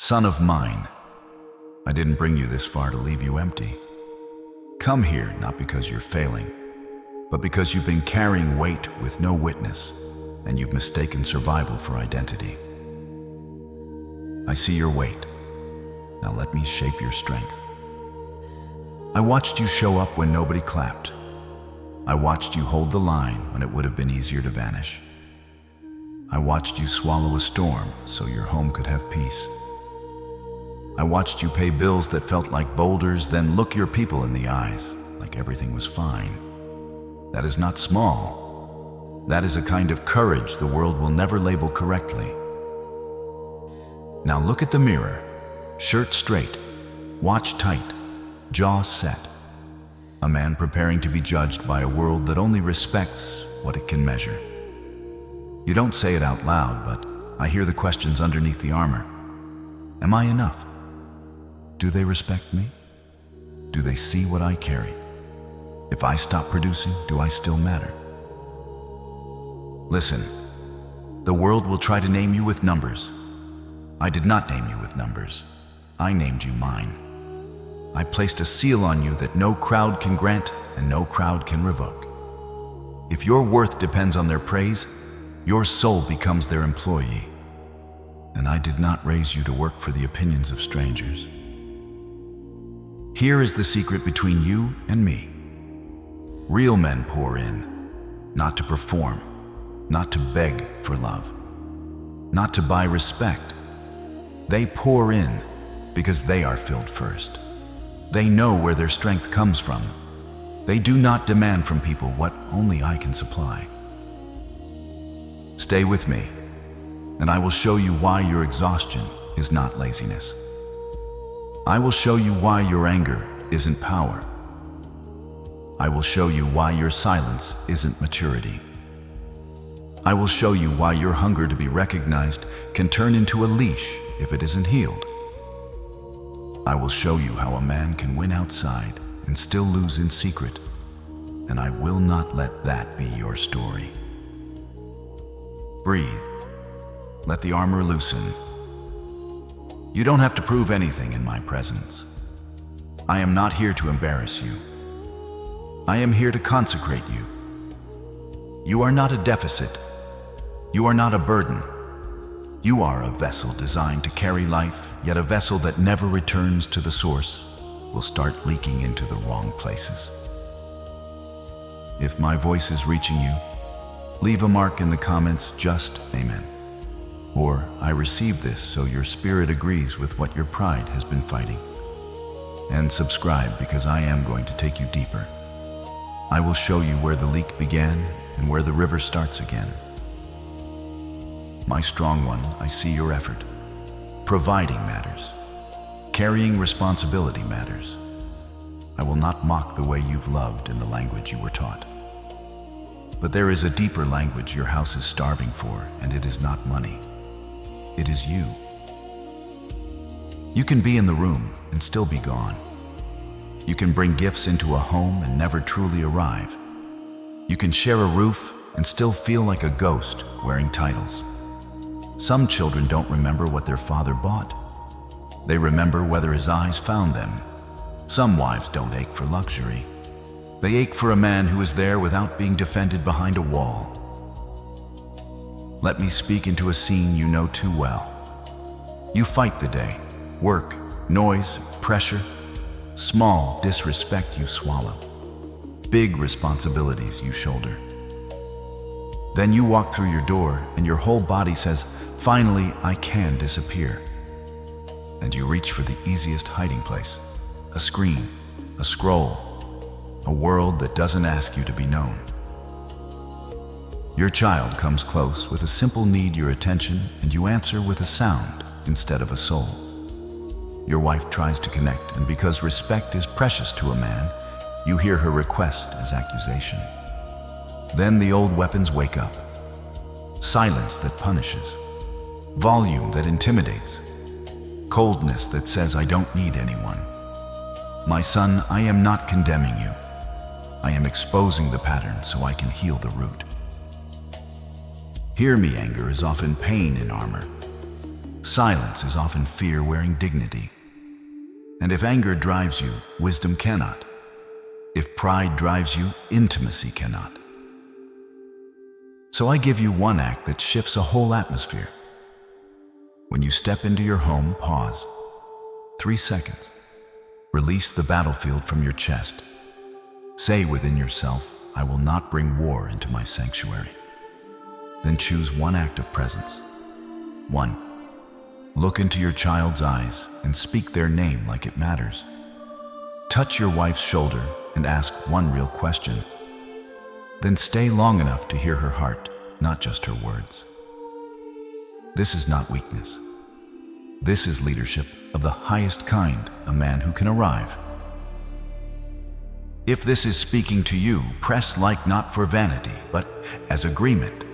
Son of mine, I didn't bring you this far to leave you empty. Come here not because you're failing, but because you've been carrying weight with no witness, and you've mistaken survival for identity. I see your weight. Now let me shape your strength. I watched you show up when nobody clapped. I watched you hold the line when it would have been easier to vanish. I watched you swallow a storm so your home could have peace. I watched you pay bills that felt like boulders, then look your people in the eyes like everything was fine. That is not small. That is a kind of courage the world will never label correctly. Now look at the mirror, shirt straight, watch tight, jaw set. A man preparing to be judged by a world that only respects what it can measure. You don't say it out loud, but I hear the questions underneath the armor. Am I enough? Do they respect me? Do they see what I carry? If I stop producing, do I still matter? Listen, the world will try to name you with numbers. I did not name you with numbers. I named you mine. I placed a seal on you that no crowd can grant and no crowd can revoke. If your worth depends on their praise, your soul becomes their employee. And I did not raise you to work for the opinions of strangers. Here is the secret between you and me. Real men pour in, not to perform, not to beg for love, not to buy respect. They pour in because they are filled first. They know where their strength comes from. They do not demand from people what only I can supply. Stay with me, and I will show you why your exhaustion is not laziness. I will show you why your anger isn't power. I will show you why your silence isn't maturity. I will show you why your hunger to be recognized can turn into a leash if it isn't healed. I will show you how a man can win outside and still lose in secret, and I will not let that be your story. Breathe. Let the armor loosen. You don't have to prove anything in my presence. I am not here to embarrass you. I am here to consecrate you. You are not a deficit. You are not a burden. You are a vessel designed to carry life, yet a vessel that never returns to the source will start leaking into the wrong places. If my voice is reaching you, leave a mark in the comments, just amen. Or I receive this so your spirit agrees with what your pride has been fighting. And subscribe because I am going to take you deeper. I will show you where the leak began and where the river starts again. My strong one, I see your effort. Providing matters. Carrying responsibility matters. I will not mock the way you've loved in the language you were taught. But there is a deeper language your house is starving for, and it is not money. It is you. You can be in the room and still be gone. You can bring gifts into a home and never truly arrive. You can share a roof and still feel like a ghost wearing titles. Some children don't remember what their father bought. They remember whether his eyes found them. Some wives don't ache for luxury. They ache for a man who is there without being defended behind a wall. Let me speak into a scene you know too well. You fight the day. Work, noise, pressure. Small disrespect you swallow. Big responsibilities you shoulder. Then you walk through your door and your whole body says, finally, I can disappear. And you reach for the easiest hiding place. A screen, a scroll, a world that doesn't ask you to be known. Your child comes close with a simple need your attention, and you answer with a sound instead of a soul. Your wife tries to connect, and because respect is precious to a man, you hear her request as accusation. Then the old weapons wake up. Silence that punishes. Volume that intimidates. Coldness that says, I don't need anyone. My son, I am not condemning you. I am exposing the pattern so I can heal the root. Hear me, anger is often pain in armor. Silence is often fear wearing dignity. And if anger drives you, wisdom cannot. If pride drives you, intimacy cannot. So I give you one act that shifts a whole atmosphere. When you step into your home, pause. 3 seconds. Release the battlefield from your chest. Say within yourself, I will not bring war into my sanctuary. Then choose one act of presence. 1. Look into your child's eyes and speak their name like it matters. Touch your wife's shoulder and ask one real question. Then stay long enough to hear her heart, not just her words. This is not weakness. This is leadership of the highest kind, a man who can arrive. If this is speaking to you, press like not for vanity, but as agreement.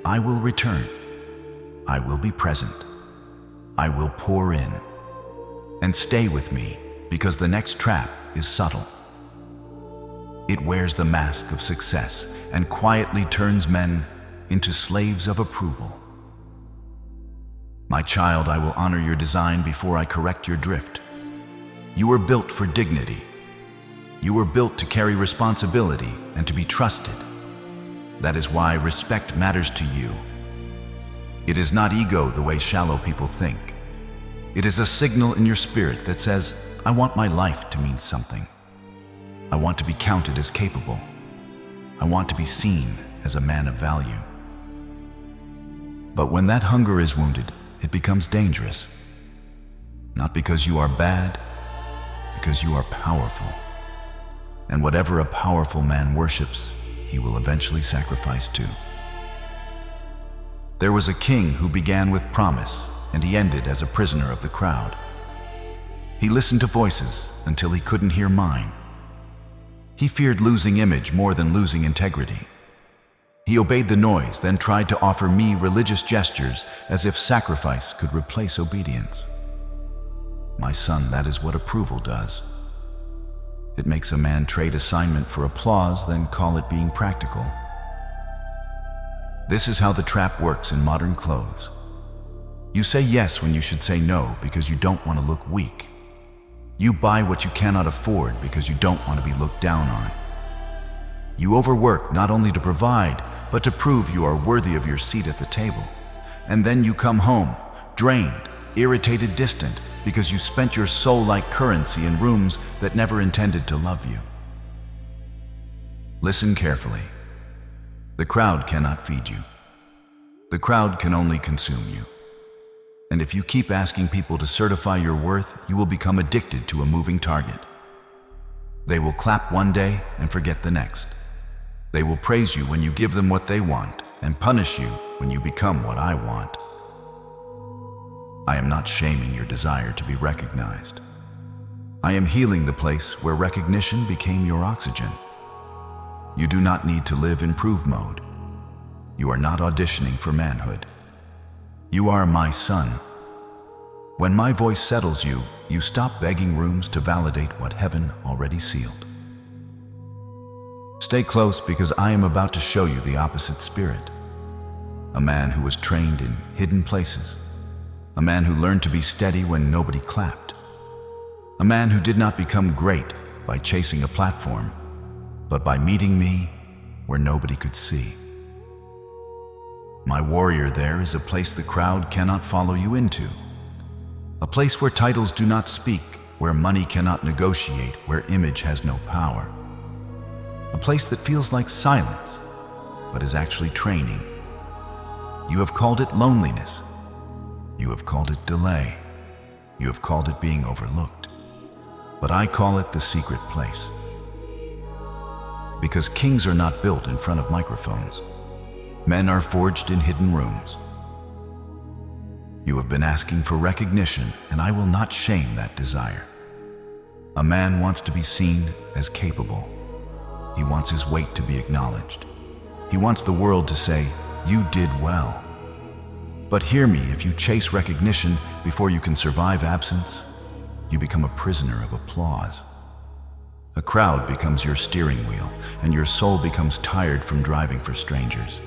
I will return. I will be present. I will pour in. And stay with me, because the next trap is subtle. It wears the mask of success and quietly turns men into slaves of approval. My child, I will honor your design before I correct your drift. You were built for dignity. You were built to carry responsibility and to be trusted. That is why respect matters to you. It is not ego the way shallow people think. It is a signal in your spirit that says, I want my life to mean something. I want to be counted as capable. I want to be seen as a man of value. But when that hunger is wounded, it becomes dangerous. Not because you are bad, because you are powerful. And whatever a powerful man worships, he will eventually sacrifice too. There was a king who began with promise, and he ended as a prisoner of the crowd. He listened to voices until he couldn't hear mine. He feared losing image more than losing integrity. He obeyed the noise, then tried to offer me religious gestures as if sacrifice could replace obedience. My son, that is what approval does. It makes a man trade assignment for applause, then call it being practical. This is how the trap works in modern clothes. You say yes when you should say no because you don't want to look weak. You buy what you cannot afford because you don't want to be looked down on. You overwork not only to provide, but to prove you are worthy of your seat at the table. And then you come home, drained, irritated, distant, because you spent your soul like currency in rooms that never intended to love you. Listen carefully. The crowd cannot feed you. The crowd can only consume you. And if you keep asking people to certify your worth, you will become addicted to a moving target. They will clap one day and forget the next. They will praise you when you give them what they want and punish you when you become what I want. I am not shaming your desire to be recognized. I am healing the place where recognition became your oxygen. You do not need to live in prove mode. You are not auditioning for manhood. You are my son. When my voice settles you, you stop begging rooms to validate what heaven already sealed. Stay close because I am about to show you the opposite spirit. A man who was trained in hidden places. A man who learned to be steady when nobody clapped. A man who did not become great by chasing a platform, but by meeting me where nobody could see. My warrior there is a place the crowd cannot follow you into. A place where titles do not speak, where money cannot negotiate, where image has no power. A place that feels like silence, but is actually training. You have called it loneliness. You have called it delay. You have called it being overlooked. But I call it the secret place. Because kings are not built in front of microphones. Men are forged in hidden rooms. You have been asking for recognition, and I will not shame that desire. A man wants to be seen as capable. He wants his weight to be acknowledged. He wants the world to say, "You did well." But hear me, if you chase recognition before you can survive absence, you become a prisoner of applause. A crowd becomes your steering wheel, and your soul becomes tired from driving for strangers.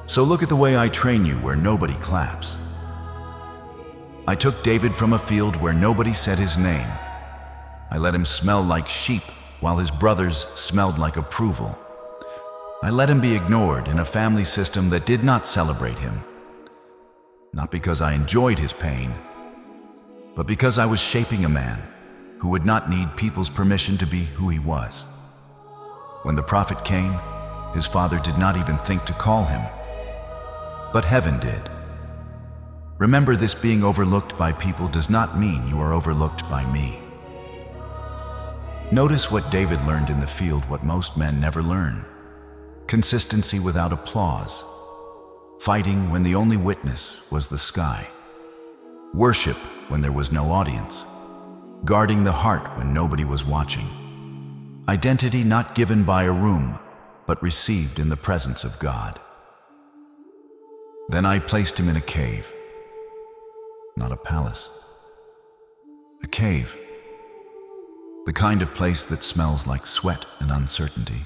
So look at the way I train you where nobody claps. I took David from a field where nobody said his name. I let him smell like sheep while his brothers smelled like approval. I let him be ignored in a family system that did not celebrate him. Not because I enjoyed his pain, but because I was shaping a man who would not need people's permission to be who he was. When the prophet came, his father did not even think to call him, but heaven did. Remember, this being overlooked by people does not mean you are overlooked by me. Notice what David learned in the field, what most men never learn. Consistency without applause. Fighting when the only witness was the sky. Worship when there was no audience. Guarding the heart when nobody was watching. Identity not given by a room, but received in the presence of God. Then I placed him in a cave. Not a palace. A cave. The kind of place that smells like sweat and uncertainty.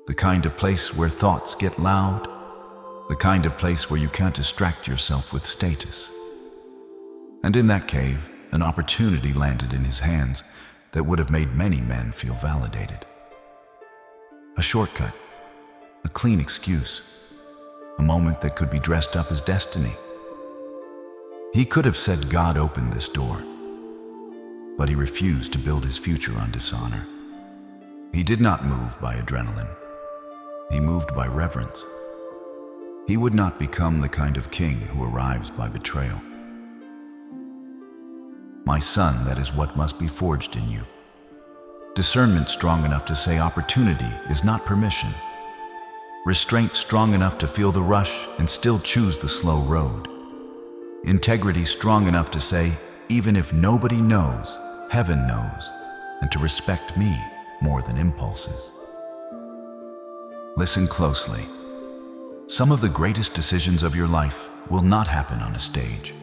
The kind of place where thoughts get loud. The kind of place where you can't distract yourself with status. And in that cave, an opportunity landed in his hands that would have made many men feel validated. A shortcut, a clean excuse, a moment that could be dressed up as destiny. He could have said, God opened this door, but he refused to build his future on dishonor. He did not move by adrenaline. He moved by reverence. He would not become the kind of king who arrives by betrayal. My son, that is what must be forged in you. Discernment strong enough to say opportunity is not permission. Restraint strong enough to feel the rush and still choose the slow road. Integrity strong enough to say, even if nobody knows, heaven knows, and to respect me more than impulses. Listen closely. Some of the greatest decisions of your life will not happen on a stage.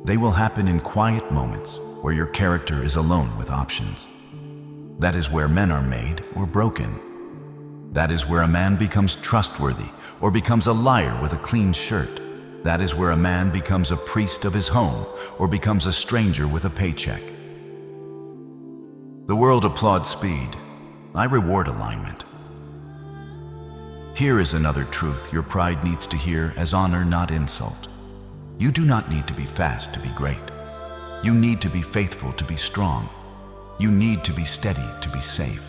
They will happen in quiet moments where your character is alone with options. That is where men are made or broken. That is where a man becomes trustworthy or becomes a liar with a clean shirt. That is where a man becomes a priest of his home or becomes a stranger with a paycheck. The world applauds speed. I reward alignment. Here is another truth your pride needs to hear as honor, not insult. You do not need to be fast to be great. You need to be faithful to be strong. You need to be steady to be safe.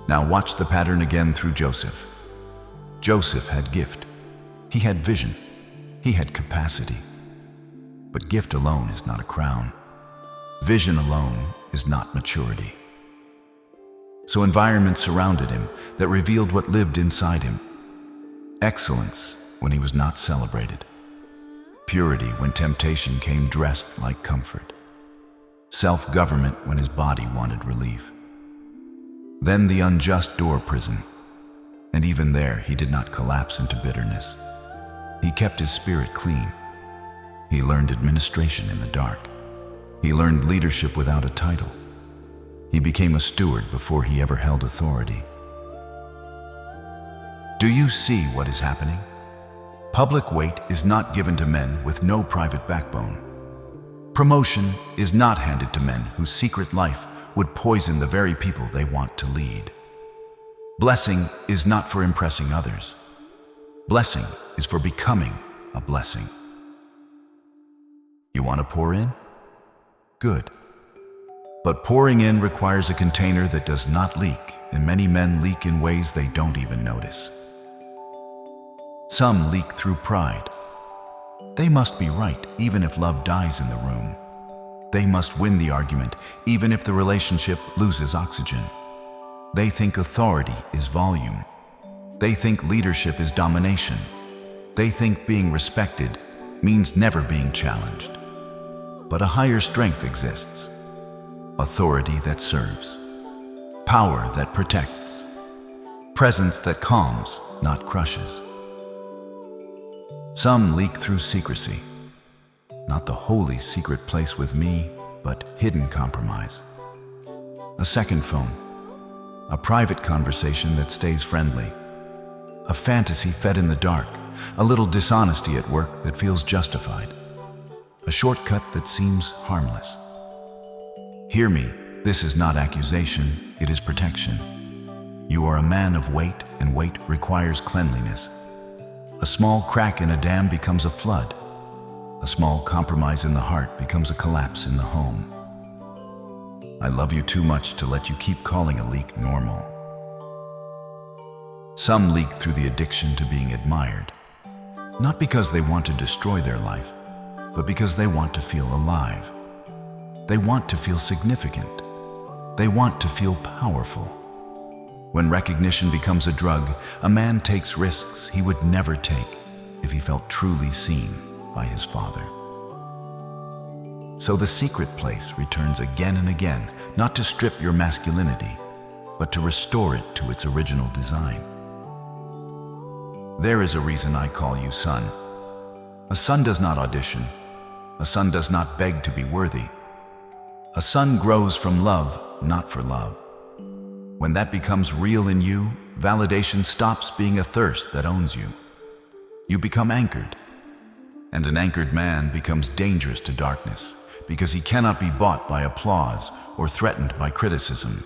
Now watch the pattern again through Joseph. Joseph had gift. He had vision. He had capacity. But gift alone is not a crown. Vision alone is not maturity. So environment surrounded him that revealed what lived inside him. Excellence when he was not celebrated. Purity when temptation came dressed like comfort. Self-government when his body wanted relief. Then the unjust door prison. And even there he did not collapse into bitterness. He kept his spirit clean. He learned administration in the dark. He learned leadership without a title. He became a steward before he ever held authority. Do you see what is happening? Public weight is not given to men with no private backbone. Promotion is not handed to men whose secret life would poison the very people they want to lead. Blessing is not for impressing others. Blessing is for becoming a blessing. You want to pour in? Good. But pouring in requires a container that does not leak, and many men leak in ways they don't even notice. Some leak through pride. They must be right, even if love dies in the room. They must win the argument, even if the relationship loses oxygen. They think authority is volume. They think leadership is domination. They think being respected means never being challenged. But a higher strength exists. Authority that serves. Power that protects. Presence that calms, not crushes. Some leak through secrecy. Not the holy secret place with me, but hidden compromise. A second phone. A private conversation that stays friendly. A fantasy fed in the dark, a little dishonesty at work that feels justified, a shortcut that seems harmless. Hear me, this is not accusation, it is protection. You are a man of weight, and weight requires cleanliness. A small crack in a dam becomes a flood. A small compromise in the heart becomes a collapse in the home. I love you too much to let you keep calling a leak normal. Some leak through the addiction to being admired, not because they want to destroy their life, but because they want to feel alive. They want to feel significant. They want to feel powerful. When recognition becomes a drug, a man takes risks he would never take if he felt truly seen by his father. So the secret place returns again and again, not to strip your masculinity, but to restore it to its original design. There is a reason I call you son. A son does not audition. A son does not beg to be worthy. A son grows from love, not for love. When that becomes real in you, validation stops being a thirst that owns you. You become anchored. And an anchored man becomes dangerous to darkness because he cannot be bought by applause or threatened by criticism.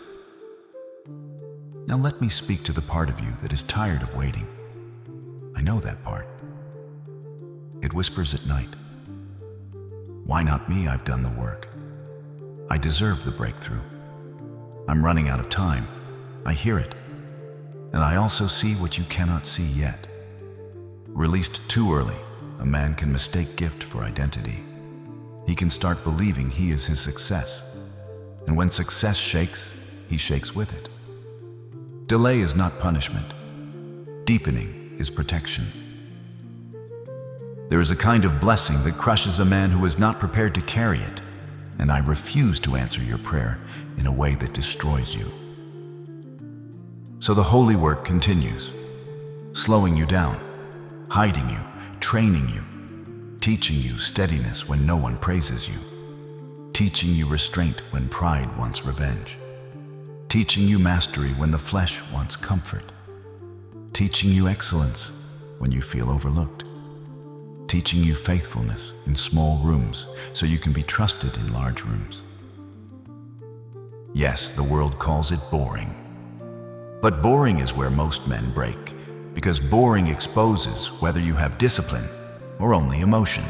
Now let me speak to the part of you that is tired of waiting. I know that part. It whispers at night. Why not me? I've done the work. I deserve the breakthrough. I'm running out of time. I hear it. And I also see what you cannot see yet. Released too early, a man can mistake gift for identity. He can start believing he is his success. And when success shakes, he shakes with it. Delay is not punishment. Deepening is protection. There is a kind of blessing that crushes a man who is not prepared to carry it, and I refuse to answer your prayer in a way that destroys you. So the holy work continues, slowing you down, hiding you, training you, teaching you steadiness when no one praises you, teaching you restraint when pride wants revenge, teaching you mastery when the flesh wants comfort, teaching you excellence when you feel overlooked, teaching you faithfulness in small rooms so you can be trusted in large rooms. Yes, the world calls it boring. But boring is where most men break, because boring exposes whether you have discipline or only emotion.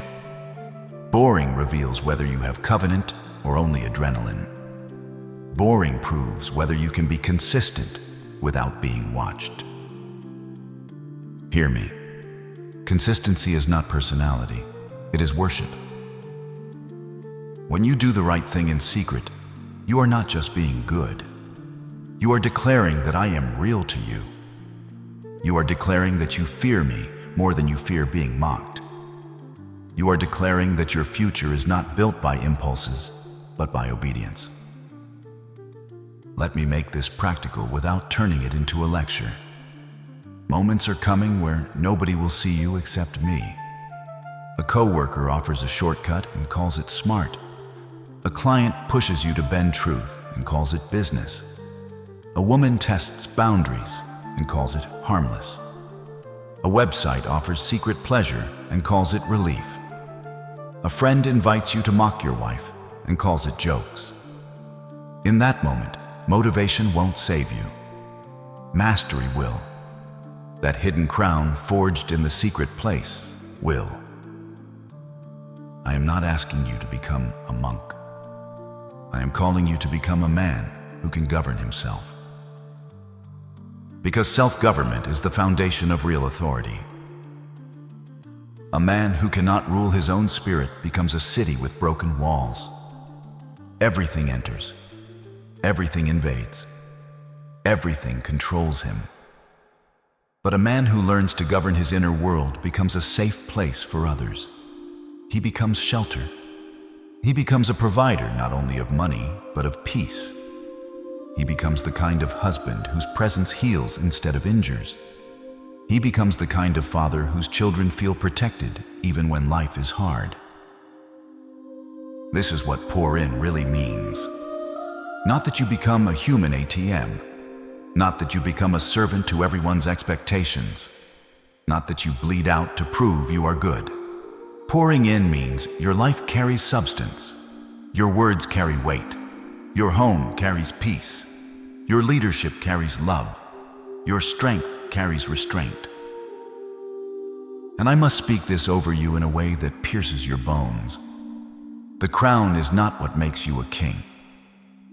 Boring reveals whether you have covenant or only adrenaline. Boring proves whether you can be consistent without being watched. Hear me. Consistency is not personality, it is worship. When you do the right thing in secret, you are not just being good. You are declaring that I am real to you. You are declaring that you fear me more than you fear being mocked. You are declaring that your future is not built by impulses, but by obedience. Let me make this practical without turning it into a lecture. Moments are coming where nobody will see you except me. A coworker offers a shortcut and calls it smart. A client pushes you to bend truth and calls it business. A woman tests boundaries and calls it harmless. A website offers secret pleasure and calls it relief. A friend invites you to mock your wife and calls it jokes. In that moment, motivation won't save you. Mastery will. That hidden crown forged in the secret place will. I am not asking you to become a monk. I am calling you to become a man who can govern himself. Because self-government is the foundation of real authority. A man who cannot rule his own spirit becomes a city with broken walls. Everything enters. Everything invades. Everything controls him. But a man who learns to govern his inner world becomes a safe place for others. He becomes shelter. He becomes a provider not only of money, but of peace. He becomes the kind of husband whose presence heals instead of injures. He becomes the kind of father whose children feel protected even when life is hard. This is what pour in really means. Not that you become a human ATM. Not that you become a servant to everyone's expectations. not that you bleed out to prove you are good. Pouring in means your life carries substance. Your words carry weight. Your home carries peace. Your leadership carries love. Your strength carries restraint. And I must speak this over you in a way that pierces your bones. The crown is not what makes you a king.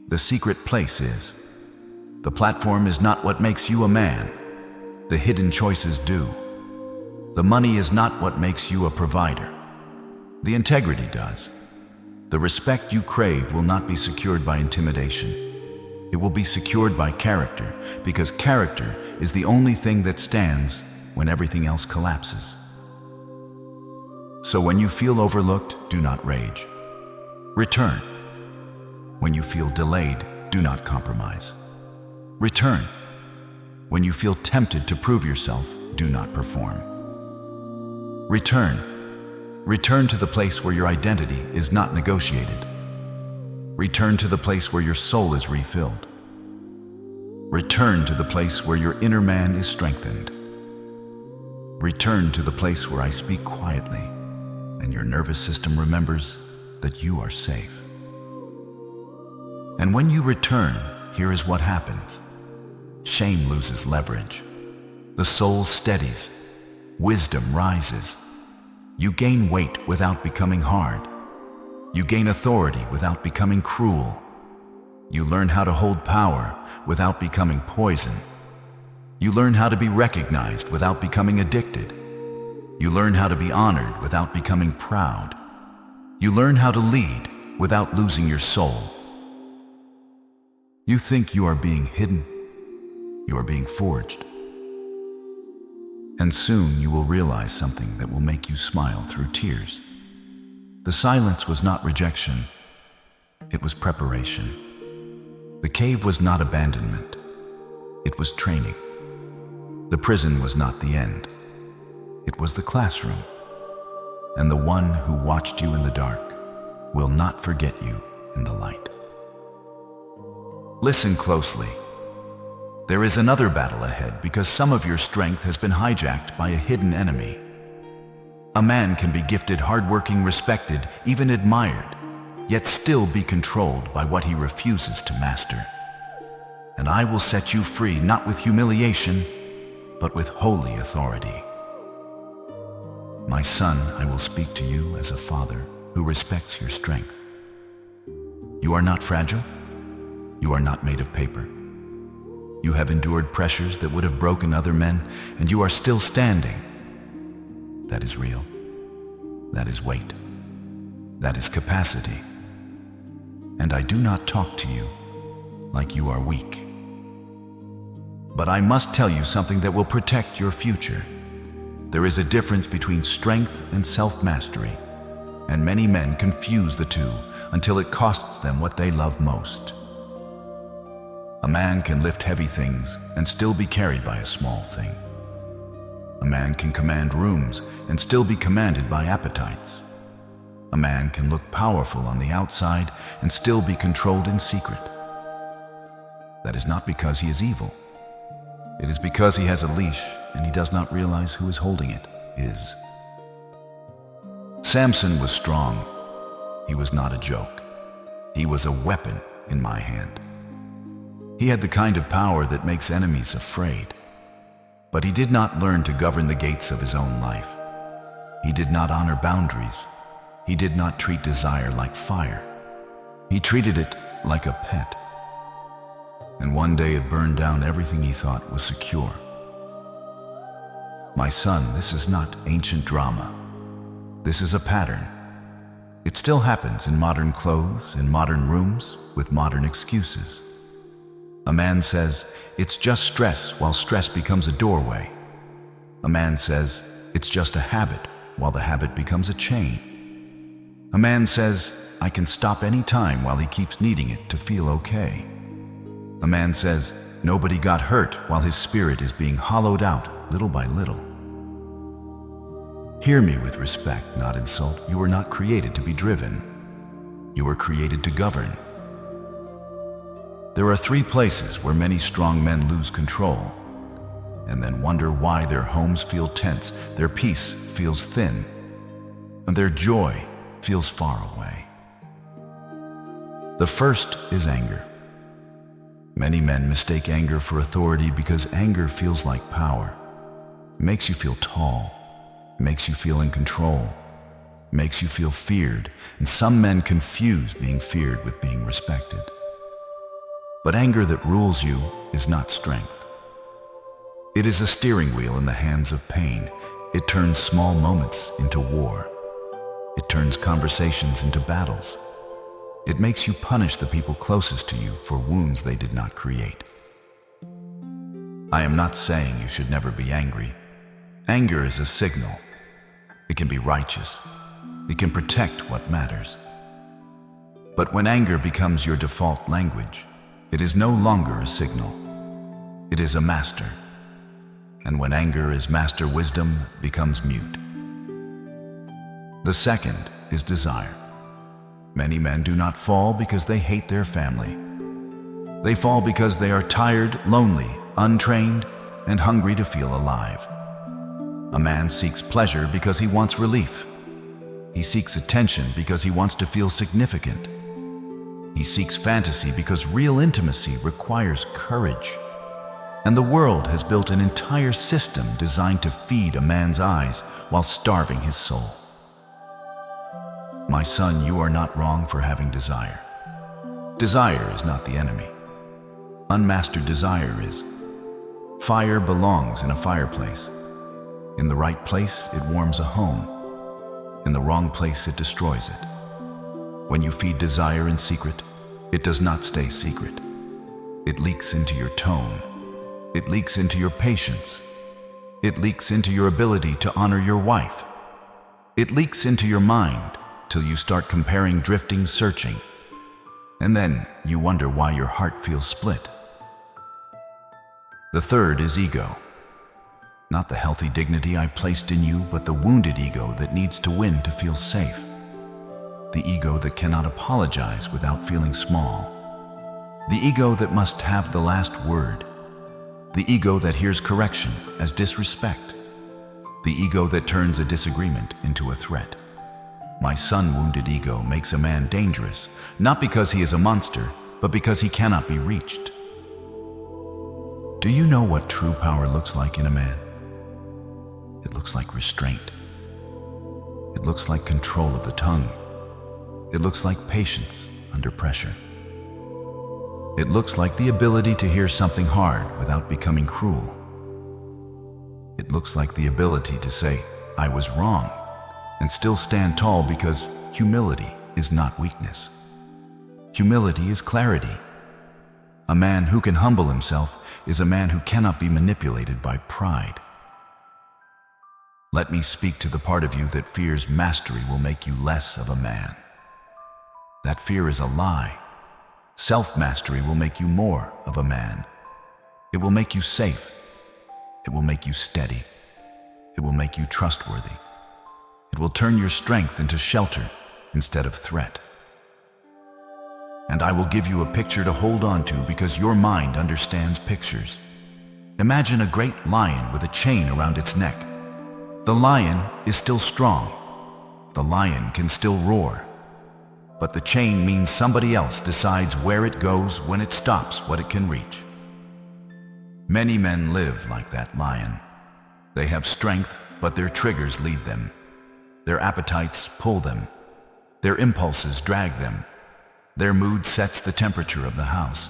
The secret place is. The platform is not what makes you a man. The hidden choices do. The money is not what makes you a provider. The integrity does. The respect you crave will not be secured by intimidation. It will be secured by character, because character is the only thing that stands when everything else collapses. So when you feel overlooked, do not rage. Return. When you feel delayed, do not compromise. Return. When you feel tempted to prove yourself, do not perform. Return. Return to the place where your identity is not negotiated. Return to the place where your soul is refilled. Return to the place where your inner man is strengthened. Return to the place where I speak quietly and your nervous system remembers that you are safe. And when you return, here is what happens. Shame loses leverage. The soul steadies. Wisdom rises. You gain weight without becoming hard. You gain authority without becoming cruel. You learn how to hold power without becoming poison. You learn how to be recognized without becoming addicted. You learn how to be honored without becoming proud. You learn how to lead without losing your soul. You think you are being hidden. You are being forged. And soon you will realize something that will make you smile through tears. The silence was not rejection. It was preparation. The cave was not abandonment. It was training. The prison was not the end. It was the classroom. And the one who watched you in the dark will not forget you in the light. Listen closely. There is another battle ahead because some of your strength has been hijacked by a hidden enemy. A man can be gifted, hardworking, respected, even admired, yet still be controlled by what he refuses to master. And I will set you free, not with humiliation, but with holy authority. My son, I will speak to you as a father who respects your strength. You are not fragile. You are not made of paper. You have endured pressures that would have broken other men, and you are still standing. That is real. That is weight. That is capacity. And I do not talk to you like you are weak. But I must tell you something that will protect your future. There is a difference between strength and self-mastery, and many men confuse the two until it costs them what they love most. A man can lift heavy things and still be carried by a small thing. A man can command rooms and still be commanded by appetites. A man can look powerful on the outside and still be controlled in secret. That is not because he is evil. It is because he has a leash and he does not realize who is holding it is. Samson was strong. He was not a joke. He was a weapon in my hand. He had the kind of power that makes enemies afraid. But he did not learn to govern the gates of his own life. He did not honor boundaries. He did not treat desire like fire. He treated it like a pet. And one day it burned down everything he thought was secure. My son, this is not ancient drama. This is a pattern. It still happens in modern clothes, in modern rooms, with modern excuses. A man says, it's just stress, while stress becomes a doorway. A man says, it's just a habit, while the habit becomes a chain. A man says, I can stop any time, while he keeps needing it to feel okay. A man says, nobody got hurt, while his spirit is being hollowed out little by little. Hear me with respect, not insult. You were not created to be driven. You were created to govern. There are 3 places where many strong men lose control. and then wonder why their homes feel tense, their peace feels thin, and their joy feels far away. The first is anger. Many men mistake anger for authority because anger feels like power. It makes you feel tall, makes you feel in control, makes you feel feared, and some men confuse being feared with being respected. But anger that rules you is not strength. It is a steering wheel in the hands of pain. It turns small moments into war. It turns conversations into battles. It makes you punish the people closest to you for wounds they did not create. I am not saying you should never be angry. Anger is a signal. It can be righteous. It can protect what matters. But when anger becomes your default language, it is no longer a signal. It is a master. And when anger is master, wisdom becomes mute. The second is desire. Many men do not fall because they hate their family. They fall because they are tired, lonely, untrained, and hungry to feel alive. A man seeks pleasure because he wants relief. He seeks attention because he wants to feel significant. He seeks fantasy because real intimacy requires courage. And the world has built an entire system designed to feed a man's eyes while starving his soul. My son, you are not wrong for having desire. Desire is not the enemy. Unmastered desire is. Fire belongs in a fireplace. In the right place, it warms a home. In the wrong place, it destroys it. When you feed desire in secret, it does not stay secret. It leaks into your tone. It leaks into your patience. It leaks into your ability to honor your wife. It leaks into your mind till you start comparing, drifting, searching. And then you wonder why your heart feels split. The third is ego. Not the healthy dignity I placed in you, but the wounded ego that needs to win to feel safe. The ego that cannot apologize without feeling small. The ego that must have the last word. The ego that hears correction as disrespect. The ego that turns a disagreement into a threat. My son, wounded ego makes a man dangerous, not because he is a monster, but because he cannot be reached. Do you know what true power looks like in a man? It looks like restraint. It looks like control of the tongue. It looks like patience under pressure. It looks like the ability to hear something hard without becoming cruel. It looks like the ability to say, I was wrong, and still stand tall, because humility is not weakness. Humility is clarity. A man who can humble himself is a man who cannot be manipulated by pride. Let me speak to the part of you that fears mastery will make you less of a man. That fear is a lie. Self-mastery will make you more of a man. It will make you safe. It will make you steady. It will make you trustworthy. It will turn your strength into shelter instead of threat. And I will give you a picture to hold on to, because your mind understands pictures. Imagine a great lion with a chain around its neck. The lion is still strong. The lion can still roar. But the chain means somebody else decides where it goes, when it stops, what it can reach. Many men live like that lion. They have strength, but their triggers lead them. Their appetites pull them. Their impulses drag them. Their mood sets the temperature of the house.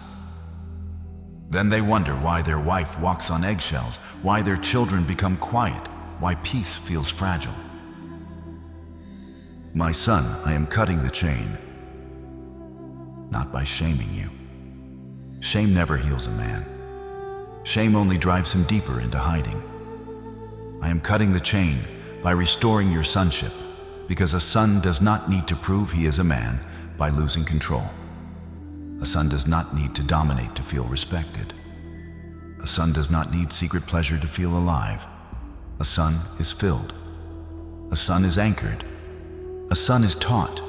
Then they wonder why their wife walks on eggshells, why their children become quiet, why peace feels fragile. My son, I am cutting the chain. Not by shaming you. Shame never heals a man. Shame only drives him deeper into hiding. I am cutting the chain by restoring your sonship, because a son does not need to prove he is a man by losing control. A son does not need to dominate to feel respected. A son does not need secret pleasure to feel alive. A son is filled. A son is anchored. A son is taught.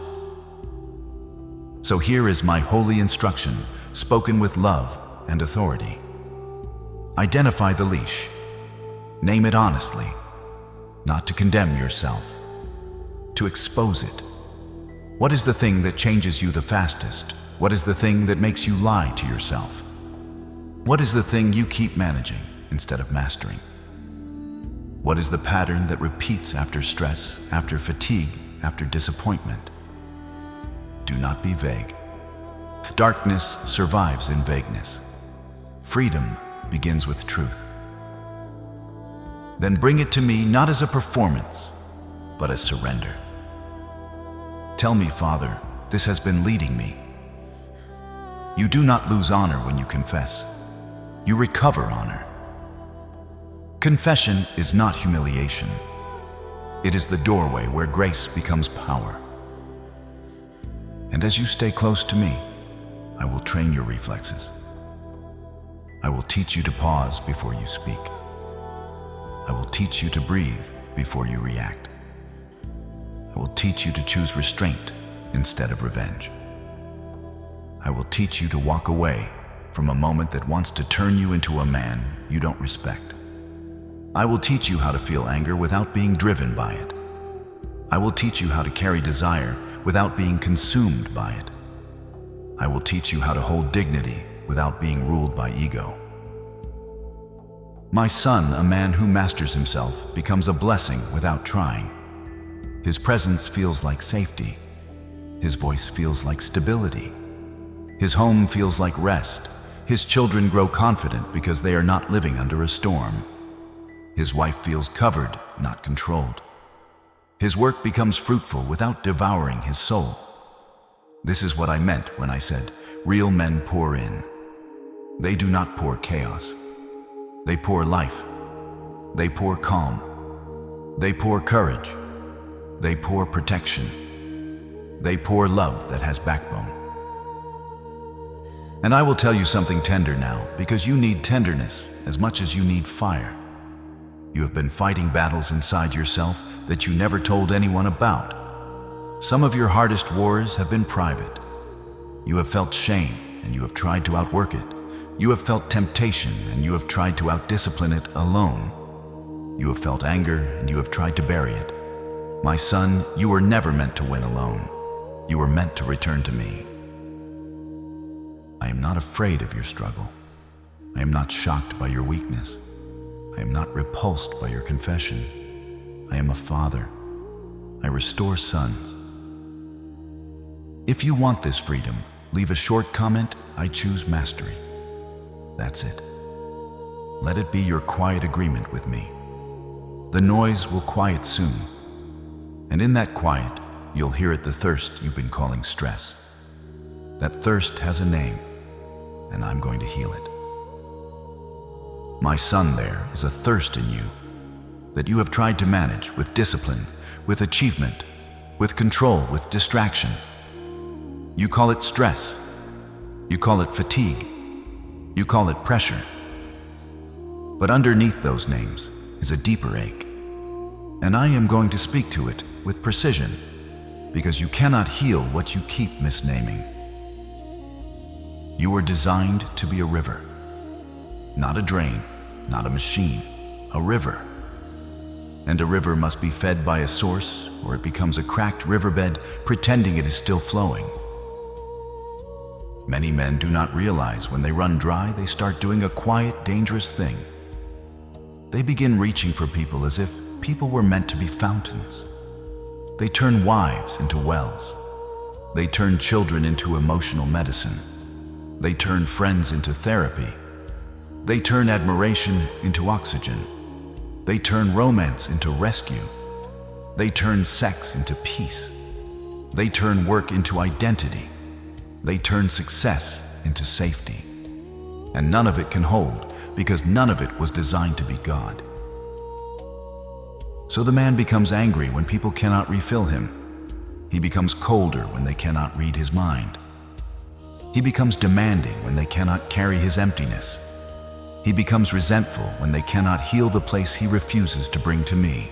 So here is my holy instruction, spoken with love and authority. Identify the leash. Name it honestly, not to condemn yourself, to expose it. What is the thing that changes you the fastest? What is the thing that makes you lie to yourself? What is the thing you keep managing instead of mastering? What is the pattern that repeats after stress, after fatigue, after disappointment? Do not be vague. Darkness survives in vagueness. Freedom begins with truth. Then bring it to me not as a performance, but as surrender. Tell me, Father, this has been leading me. You do not lose honor when you confess. You recover honor. Confession is not humiliation. It is the doorway where grace becomes power. And as you stay close to me, I will train your reflexes. I will teach you to pause before you speak. I will teach you to breathe before you react. I will teach you to choose restraint instead of revenge. I will teach you to walk away from a moment that wants to turn you into a man you don't respect. I will teach you how to feel anger without being driven by it. I will teach you how to carry desire without being consumed by it. I will teach you how to hold dignity without being ruled by ego. My son, a man who masters himself, becomes a blessing without trying. His presence feels like safety. His voice feels like stability. His home feels like rest. His children grow confident because they are not living under a storm. His wife feels covered, not controlled. His work becomes fruitful without devouring his soul. This is what I meant when I said, real men pour in. They do not pour chaos. They pour life. They pour calm. They pour courage. They pour protection. They pour love that has backbone. And I will tell you something tender now, because you need tenderness as much as you need fire. You have been fighting battles inside yourself that you never told anyone about. Some of your hardest wars have been private. You have felt shame and you have tried to outwork it. You have felt temptation and you have tried to outdiscipline it alone. You have felt anger and you have tried to bury it. My son, you were never meant to win alone. You were meant to return to me. I am not afraid of your struggle. I am not shocked by your weakness. I am not repulsed by your confession. I am a father. I restore sons. If you want this freedom, leave a short comment, I choose mastery. That's it. Let it be your quiet agreement with me. The noise will quiet soon. And in that quiet, you'll hear it, the thirst you've been calling stress. That thirst has a name, and I'm going to heal it. My son, there is a thirst in you that you have tried to manage with discipline, with achievement, with control, with distraction. You call it stress. You call it fatigue. You call it pressure. But underneath those names is a deeper ache. And I am going to speak to it with precision, because you cannot heal what you keep misnaming. You were designed to be a river, not a drain, not a machine, a river. And a river must be fed by a source, or it becomes a cracked riverbed pretending it is still flowing. Many men do not realize when they run dry, they start doing a quiet, dangerous thing. They begin reaching for people as if people were meant to be fountains. They turn wives into wells. They turn children into emotional medicine. They turn friends into therapy. They turn admiration into oxygen. They turn romance into rescue. They turn sex into peace. They turn work into identity. They turn success into safety. And none of it can hold, because none of it was designed to be God. So the man becomes angry when people cannot refill him. He becomes colder when they cannot read his mind. He becomes demanding when they cannot carry his emptiness. He becomes resentful when they cannot heal the place he refuses to bring to me.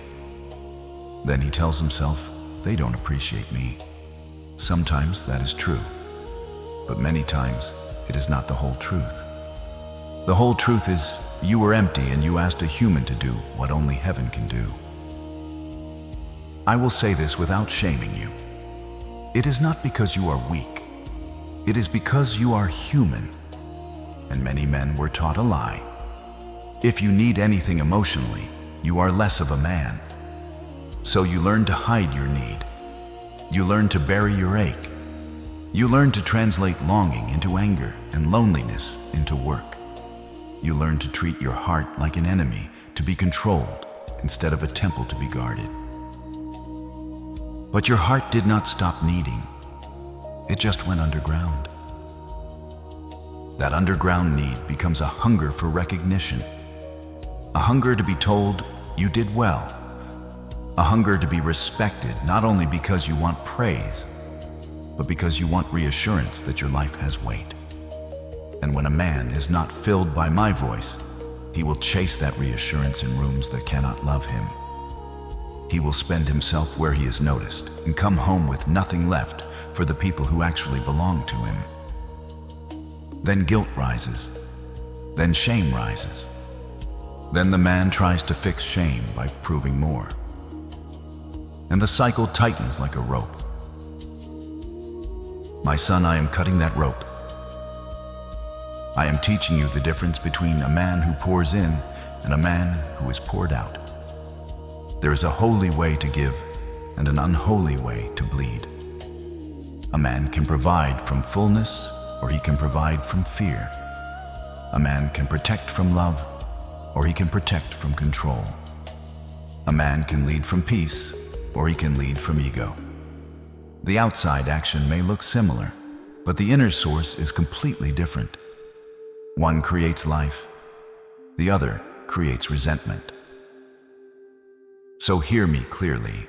Then he tells himself, they don't appreciate me. Sometimes that is true, but many times it is not the whole truth. The whole truth is, you were empty and you asked a human to do what only heaven can do. I will say this without shaming you. It is not because you are weak. It is because you are human. And many men were taught a lie. If you need anything emotionally, you are less of a man. So you learn to hide your need. You learn to bury your ache. You learn to translate longing into anger and loneliness into work. You learn to treat your heart like an enemy to be controlled instead of a temple to be guarded. But your heart did not stop needing. It just went underground. That underground need becomes a hunger for recognition. A hunger to be told you did well. A hunger to be respected not only because you want praise, but because you want reassurance that your life has weight. And when a man is not filled by my voice, he will chase that reassurance in rooms that cannot love him. He will spend himself where he is noticed and come home with nothing left for the people who actually belong to him. Then guilt rises. Then shame rises. Then the man tries to fix shame by proving more. And the cycle tightens like a rope. My son, I am cutting that rope. I am teaching you the difference between a man who pours in and a man who is poured out. There is a holy way to give and an unholy way to bleed. A man can provide from fullness, or he can provide from fear. A man can protect from love, or he can protect from control. A man can lead from peace, or he can lead from ego. The outside action may look similar, but the inner source is completely different. One creates life, the other creates resentment. So hear me clearly.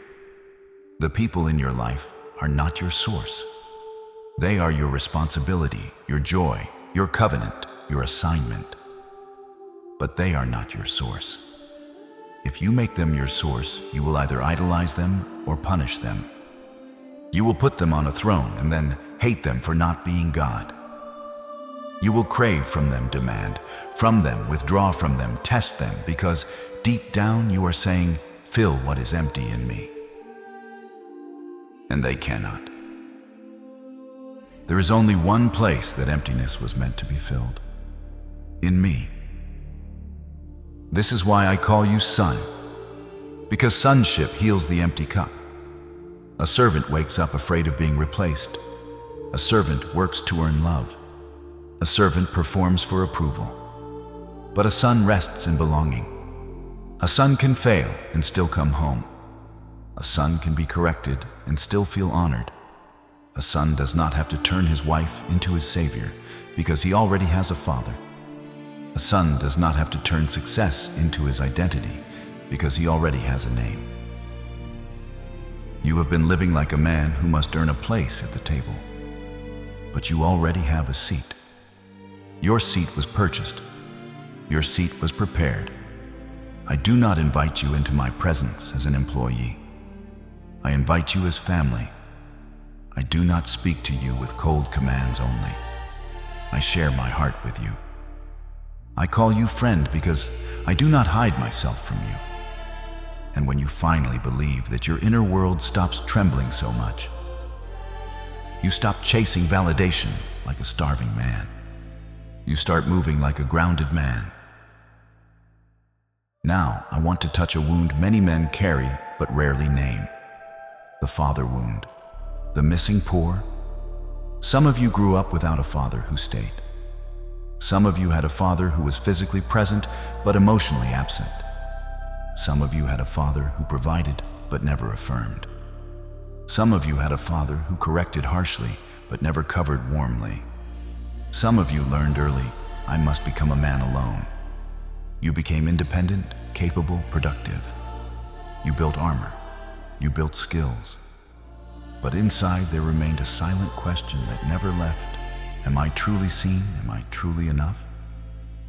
The people in your life are not your source. They are your responsibility, your joy, your covenant, your assignment. But they are not your source. If you make them your source, you will either idolize them or punish them. You will put them on a throne and then hate them for not being God. You will crave from them, demand from them, withdraw from them, test them, because deep down you are saying, fill what is empty in me. And they cannot. There is only one place that emptiness was meant to be filled. In me. This is why I call you son, because sonship heals the empty cup. A servant wakes up afraid of being replaced. A servant works to earn love. A servant performs for approval. But a son rests in belonging. A son can fail and still come home. A son can be corrected and still feel honored. A son does not have to turn his wife into his savior because he already has a father. A son does not have to turn success into his identity because he already has a name. You have been living like a man who must earn a place at the table, but you already have a seat. Your seat was purchased. Your seat was prepared. I do not invite you into my presence as an employee. I invite you as family. I do not speak to you with cold commands only. I share my heart with you. I call you friend because I do not hide myself from you. And when you finally believe that your inner world stops trembling so much, you stop chasing validation like a starving man. You start moving like a grounded man. Now I want to touch a wound many men carry but rarely name. The father wound. The missing poor. Some of you grew up without a father who stayed. Some of you had a father who was physically present but emotionally absent. Some of you had a father who provided but never affirmed. Some of you had a father who corrected harshly but never covered warmly. Some of you learned early, I must become a man alone. You became independent, capable, productive. You built armor. You built skills. But inside there remained a silent question that never left. Am I truly seen? Am I truly enough?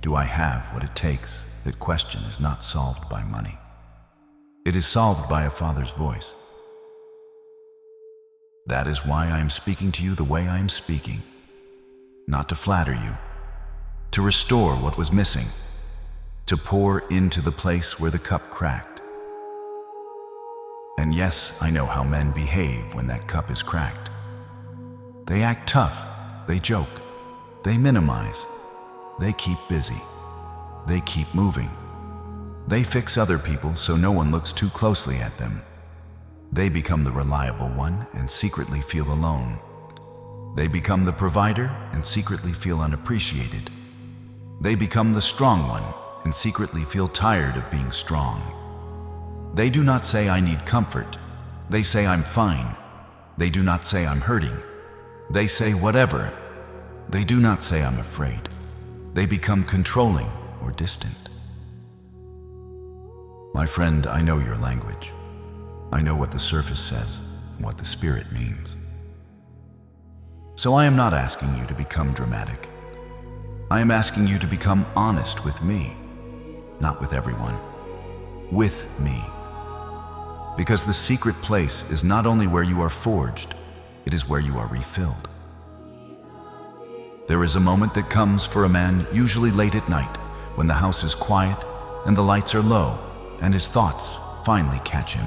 Do I have what it takes? That question is not solved by money. It is solved by a father's voice. That is why I am speaking to you the way I am speaking. Not to flatter you, to restore what was missing, to pour into the place where the cup cracked. And yes, I know how men behave when that cup is cracked. They act tough, they joke, they minimize, they keep busy, they keep moving. They fix other people so no one looks too closely at them. They become the reliable one and secretly feel alone. They become the provider and secretly feel unappreciated. They become the strong one and secretly feel tired of being strong. They do not say, "I need comfort." They say, "I'm fine." They do not say, "I'm hurting." They say, "Whatever." They do not say, "I'm afraid." They become controlling or distant. My friend, I know your language. I know what the surface says and what the spirit means. So I am not asking you to become dramatic. I am asking you to become honest with me, not with everyone, with me. Because the secret place is not only where you are forged, it is where you are refilled. There is a moment that comes for a man, usually late at night, when the house is quiet and the lights are low, and his thoughts finally catch him.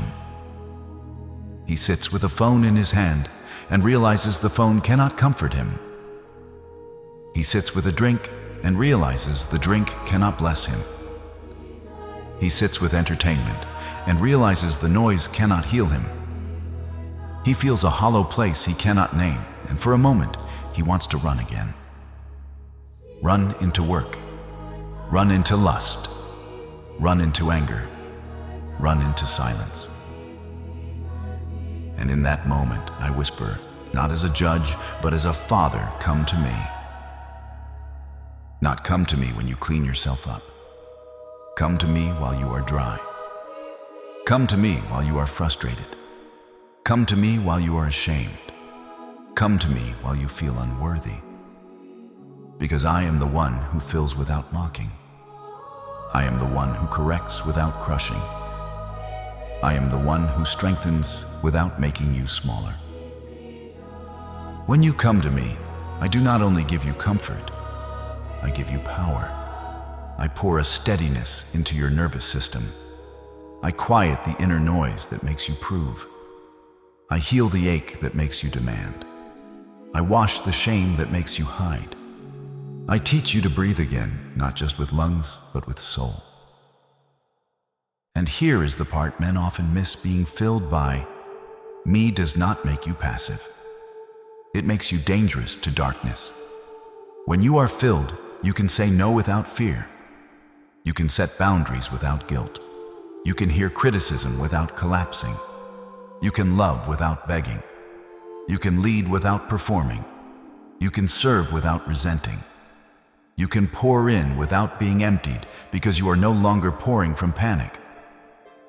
He sits with a phone in his hand and realizes the phone cannot comfort him. He sits with a drink and realizes the drink cannot bless him. He sits with entertainment and realizes the noise cannot heal him. He feels a hollow place he cannot name, and for a moment, he wants to run again. Run into work. Run into lust. Run into anger. Run into silence. And in that moment, I whisper, not as a judge, but as a father, "Come to me." Not come to me when you clean yourself up. Come to me while you are dry. Come to me while you are frustrated. Come to me while you are ashamed. Come to me while you feel unworthy. Because I am the one who fills without mocking. I am the one who corrects without crushing. I am the one who strengthens without making you smaller. When you come to me, I do not only give you comfort, I give you power. I pour a steadiness into your nervous system. I quiet the inner noise that makes you prove. I heal the ache that makes you demand. I wash the shame that makes you hide. I teach you to breathe again, not just with lungs, but with soul. And here is the part men often miss being filled by. Me does not make you passive. It makes you dangerous to darkness. When you are filled, you can say no without fear. You can set boundaries without guilt. You can hear criticism without collapsing. You can love without begging. You can lead without performing. You can serve without resenting. You can pour in without being emptied because you are no longer pouring from panic.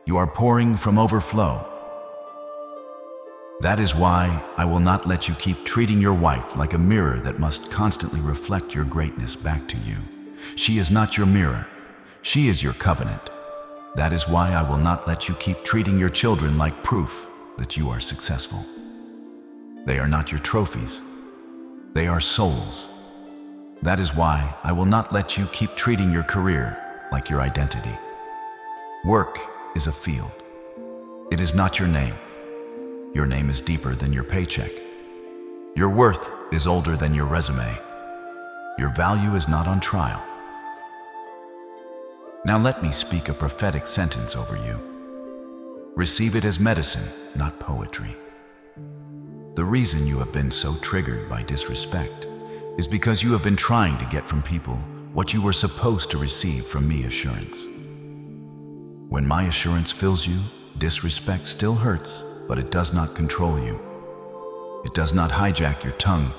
You are pouring from overflow. That is why I will not let you keep treating your wife like a mirror that must constantly reflect your greatness back to you. She is not your mirror. She is your covenant. That is why I will not let you keep treating your children like proof that you are successful. They are not your trophies. They are souls. That is why I will not let you keep treating your career like your identity. Work is a field. It is not your name. Your name is deeper than your paycheck. Your worth is older than your resume. Your value is not on trial. Now let me speak a prophetic sentence over you. Receive it as medicine, not poetry. The reason you have been so triggered by disrespect is because you have been trying to get from people what you were supposed to receive from me assurance. When my assurance fills you, disrespect still hurts, but it does not control you. It does not hijack your tongue.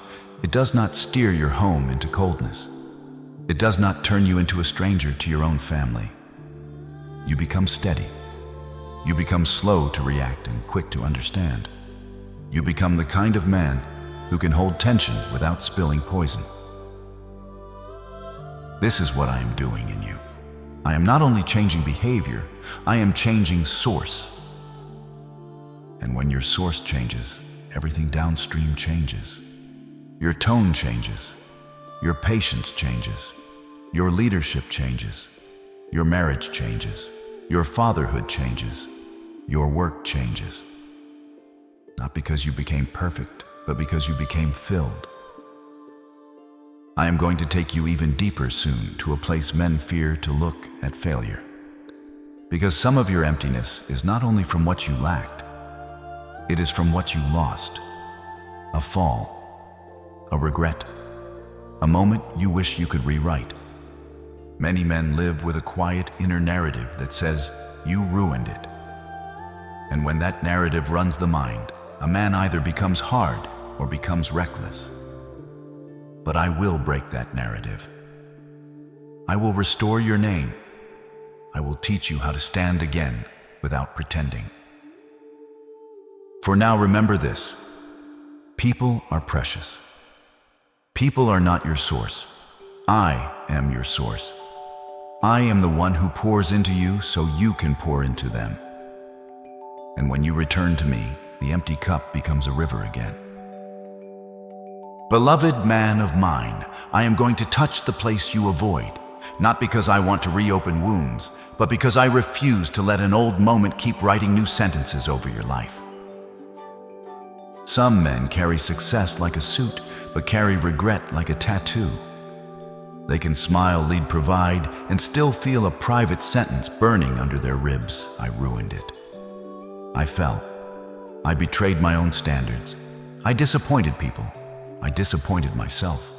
It does not steer your home into coldness. It does not turn you into a stranger to your own family. You become steady. You become slow to react and quick to understand. You become the kind of man who can hold tension without spilling poison. This is what I am doing in you. I am not only changing behavior, I am changing source. And when your source changes, everything downstream changes. Your tone changes. Your patience changes. Your leadership changes. Your marriage changes. Your fatherhood changes. Your work changes. Not because you became perfect, but because you became filled. I am going to take you even deeper soon to a place men fear to look at: failure. Because some of your emptiness is not only from what you lacked, it is from what you lost. A fall, a regret, a moment you wish you could rewrite. Many men live with a quiet inner narrative that says, "You ruined it." And when that narrative runs the mind, a man either becomes hard or becomes reckless. But I will break that narrative. I will restore your name. I will teach you how to stand again without pretending. For now, remember this: people are precious. People are not your source. I am your source. I am the one who pours into you so you can pour into them. And when you return to me, the empty cup becomes a river again. Beloved man of mine, I am going to touch the place you avoid, not because I want to reopen wounds, but because I refuse to let an old moment keep writing new sentences over your life. Some men carry success like a suit, but carry regret like a tattoo. They can smile, lead, provide, and still feel a private sentence burning under their ribs. I ruined it. I fell. I betrayed my own standards. I disappointed people. I disappointed myself.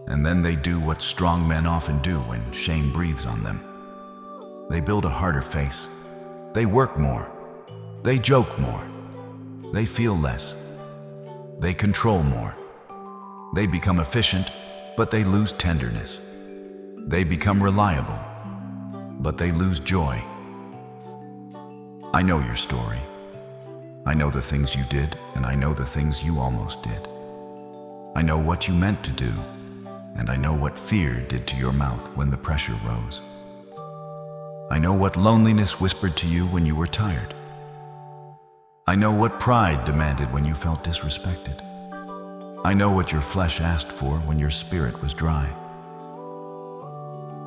And then they do what strong men often do when shame breathes on them. They build a harder face. They work more. They joke more. They feel less. They control more. They become efficient, but they lose tenderness. They become reliable, but they lose joy. I know your story. I know the things you did, and I know the things you almost did. I know what you meant to do, and I know what fear did to your mouth when the pressure rose. I know what loneliness whispered to you when you were tired. I know what pride demanded when you felt disrespected. I know what your flesh asked for when your spirit was dry.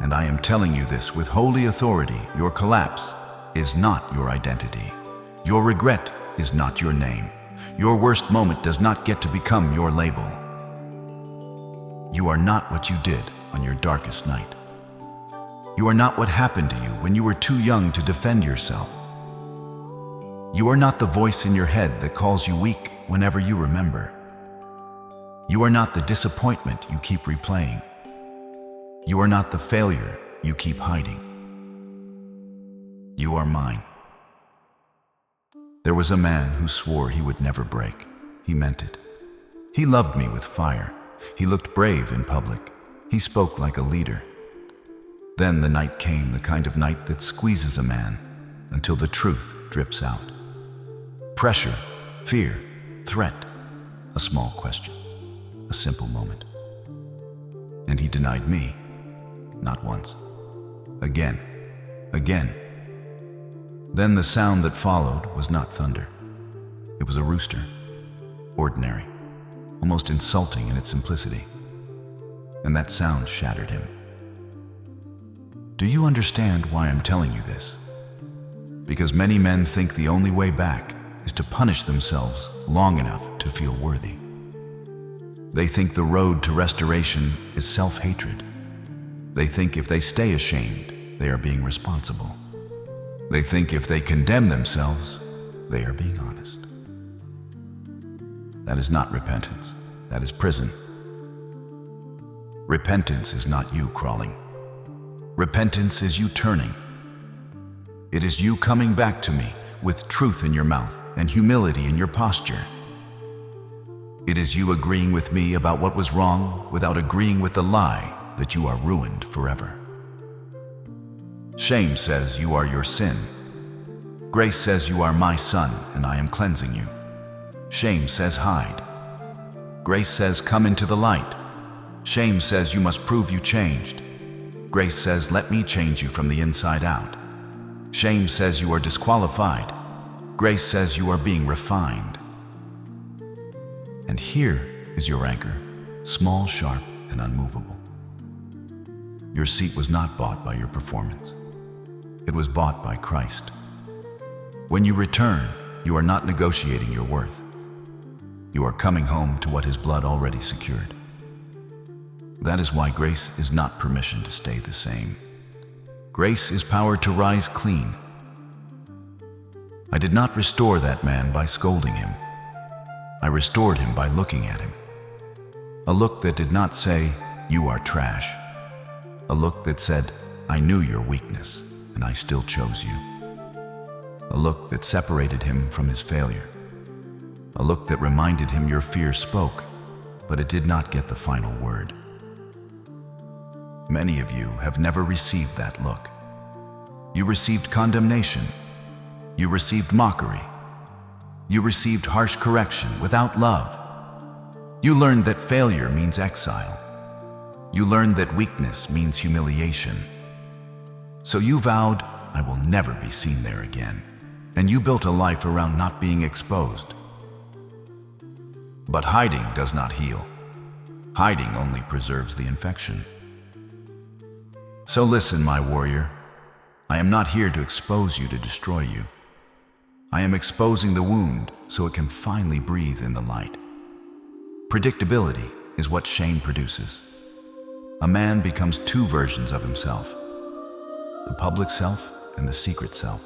And I am telling you this with holy authority: your collapse is not your identity. Your regret is not your name. Your worst moment does not get to become your label. You are not what you did on your darkest night. You are not what happened to you when you were too young to defend yourself. You are not the voice in your head that calls you weak whenever you remember. You are not the disappointment you keep replaying. You are not the failure you keep hiding. You are mine. There was a man who swore he would never break. He meant it. He loved me with fire. He looked brave in public. He spoke like a leader. Then the night came, the kind of night that squeezes a man until the truth drips out. Pressure, fear, threat, a small question, a simple moment. And he denied me, not once, again. Then the sound that followed was not thunder. It was a rooster, ordinary, almost insulting in its simplicity. And that sound shattered him. Do you understand why I'm telling you this? Because many men think the only way back is to punish themselves long enough to feel worthy. They think the road to restoration is self-hatred. They think if they stay ashamed, they are being responsible. They think if they condemn themselves, they are being honest. That is not repentance. That is prison. Repentance is not you crawling. Repentance is you turning. It is you coming back to me with truth in your mouth and humility in your posture. It is you agreeing with me about what was wrong without agreeing with the lie that you are ruined forever. Shame says you are your sin. Grace says you are my son and I am cleansing you. Shame says hide. Grace says come into the light. Shame says you must prove you changed. Grace says let me change you from the inside out. Shame says you are disqualified. Grace says you are being refined. And here is your anchor, small, sharp, and unmovable. Your seat was not bought by your performance. It was bought by Christ. When you return, you are not negotiating your worth. You are coming home to what His blood already secured. That is why grace is not permission to stay the same. Grace is power to rise clean. I did not restore that man by scolding him. I restored him by looking at him. A look that did not say, "You are trash." A look that said, "I knew your weakness, and I still chose you." A look that separated him from his failure. A look that reminded him your fear spoke, but it did not get the final word. Many of you have never received that look. You received condemnation. You received mockery. You received harsh correction without love. You learned that failure means exile. You learned that weakness means humiliation. So you vowed, "I will never be seen there again." And you built a life around not being exposed. But hiding does not heal. Hiding only preserves the infection. So listen, my warrior. I am not here to expose you to destroy you. I am exposing the wound so it can finally breathe in the light. Predictability is what shame produces. A man becomes two versions of himself: the public self and the secret self,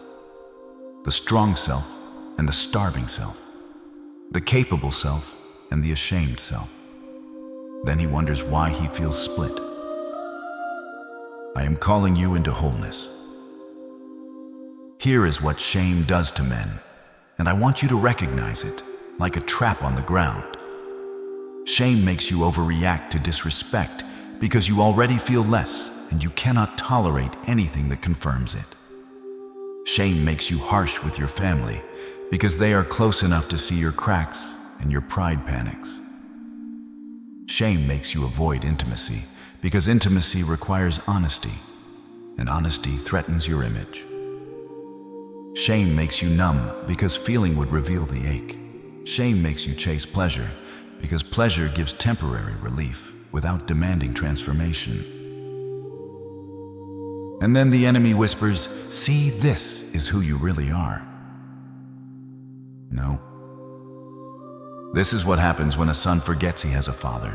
the strong self and the starving self, the capable self and the ashamed self. Then he wonders why he feels split. I am calling you into wholeness. Here is what shame does to men, and I want you to recognize it like a trap on the ground. Shame makes you overreact to disrespect because you already feel less and you cannot tolerate anything that confirms it. Shame makes you harsh with your family because they are close enough to see your cracks and your pride panics. Shame makes you avoid intimacy because intimacy requires honesty, and honesty threatens your image. Shame makes you numb because feeling would reveal the ache. Shame makes you chase pleasure because pleasure gives temporary relief without demanding transformation. And then the enemy whispers, "See, this is who you really are." No. This is what happens when a son forgets he has a father.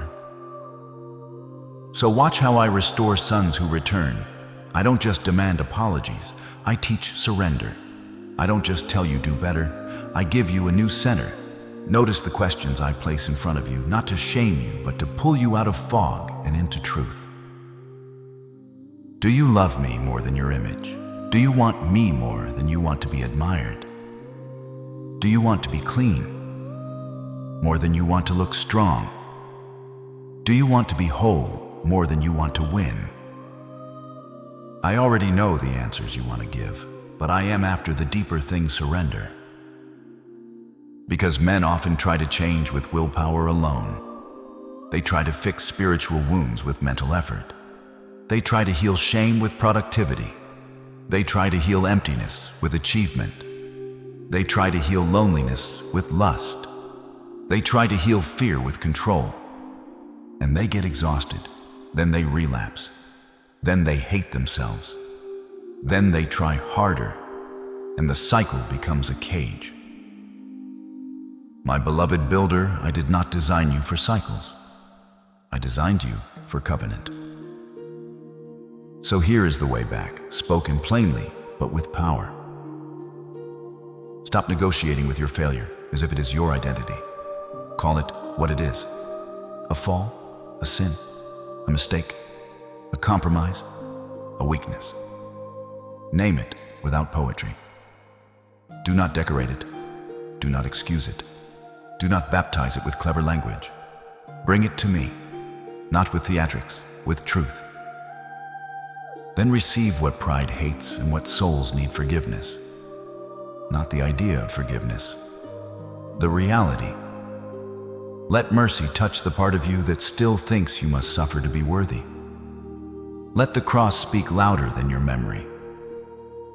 So watch how I restore sons who return. I don't just demand apologies, I teach surrender. I don't just tell you do better, I give you a new center. Notice the questions I place in front of you, not to shame you, but to pull you out of fog and into truth. Do you love me more than your image? Do you want me more than you want to be admired? Do you want to be clean more than you want to look strong? Do you want to be whole more than you want to win? I already know the answers you want to give, but I am after the deeper things: surrender. Because men often try to change with willpower alone. They try to fix spiritual wounds with mental effort. They try to heal shame with productivity. They try to heal emptiness with achievement. They try to heal loneliness with lust. They try to heal fear with control. And they get exhausted. Then they relapse. Then they hate themselves. Then they try harder. And the cycle becomes a cage. My beloved builder, I did not design you for cycles. I designed you for covenant. So here is the way back, spoken plainly, but with power. Stop negotiating with your failure as if it is your identity. Call it what it is: a fall, a sin, a mistake, a compromise, a weakness. Name it without poetry. Do not decorate it. Do not excuse it. Do not baptize it with clever language. Bring it to me, not with theatrics, with truth. Then receive what pride hates and what souls need forgiveness. Not the idea of forgiveness, the reality. Let mercy touch the part of you that still thinks you must suffer to be worthy. Let the cross speak louder than your memory.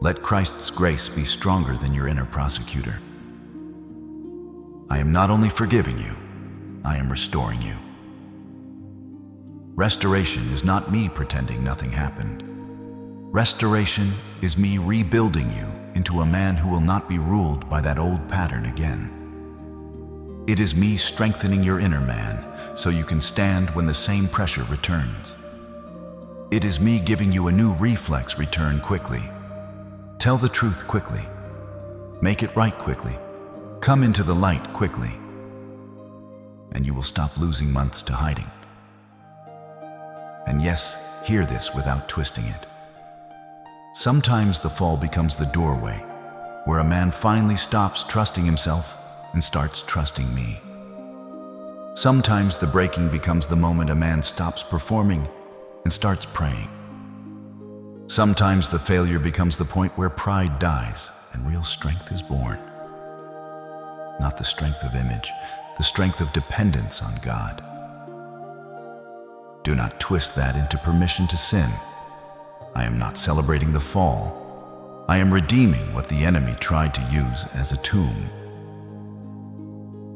Let Christ's grace be stronger than your inner prosecutor. I am not only forgiving you, I am restoring you. Restoration is not me pretending nothing happened. Restoration is me rebuilding you into a man who will not be ruled by that old pattern again. It is me strengthening your inner man so you can stand when the same pressure returns. It is me giving you a new reflex return quickly. Tell the truth quickly. Make it right quickly. Come into the light quickly. And you will stop losing months to hiding. And yes, hear this without twisting it. Sometimes the fall becomes the doorway where a man finally stops trusting himself and starts trusting me. Sometimes the breaking becomes the moment a man stops performing and starts praying. Sometimes the failure becomes the point where pride dies and real strength is born. Not the strength of image, the strength of dependence on God. Do not twist that into permission to sin. I am not celebrating the fall. I am redeeming what the enemy tried to use as a tomb.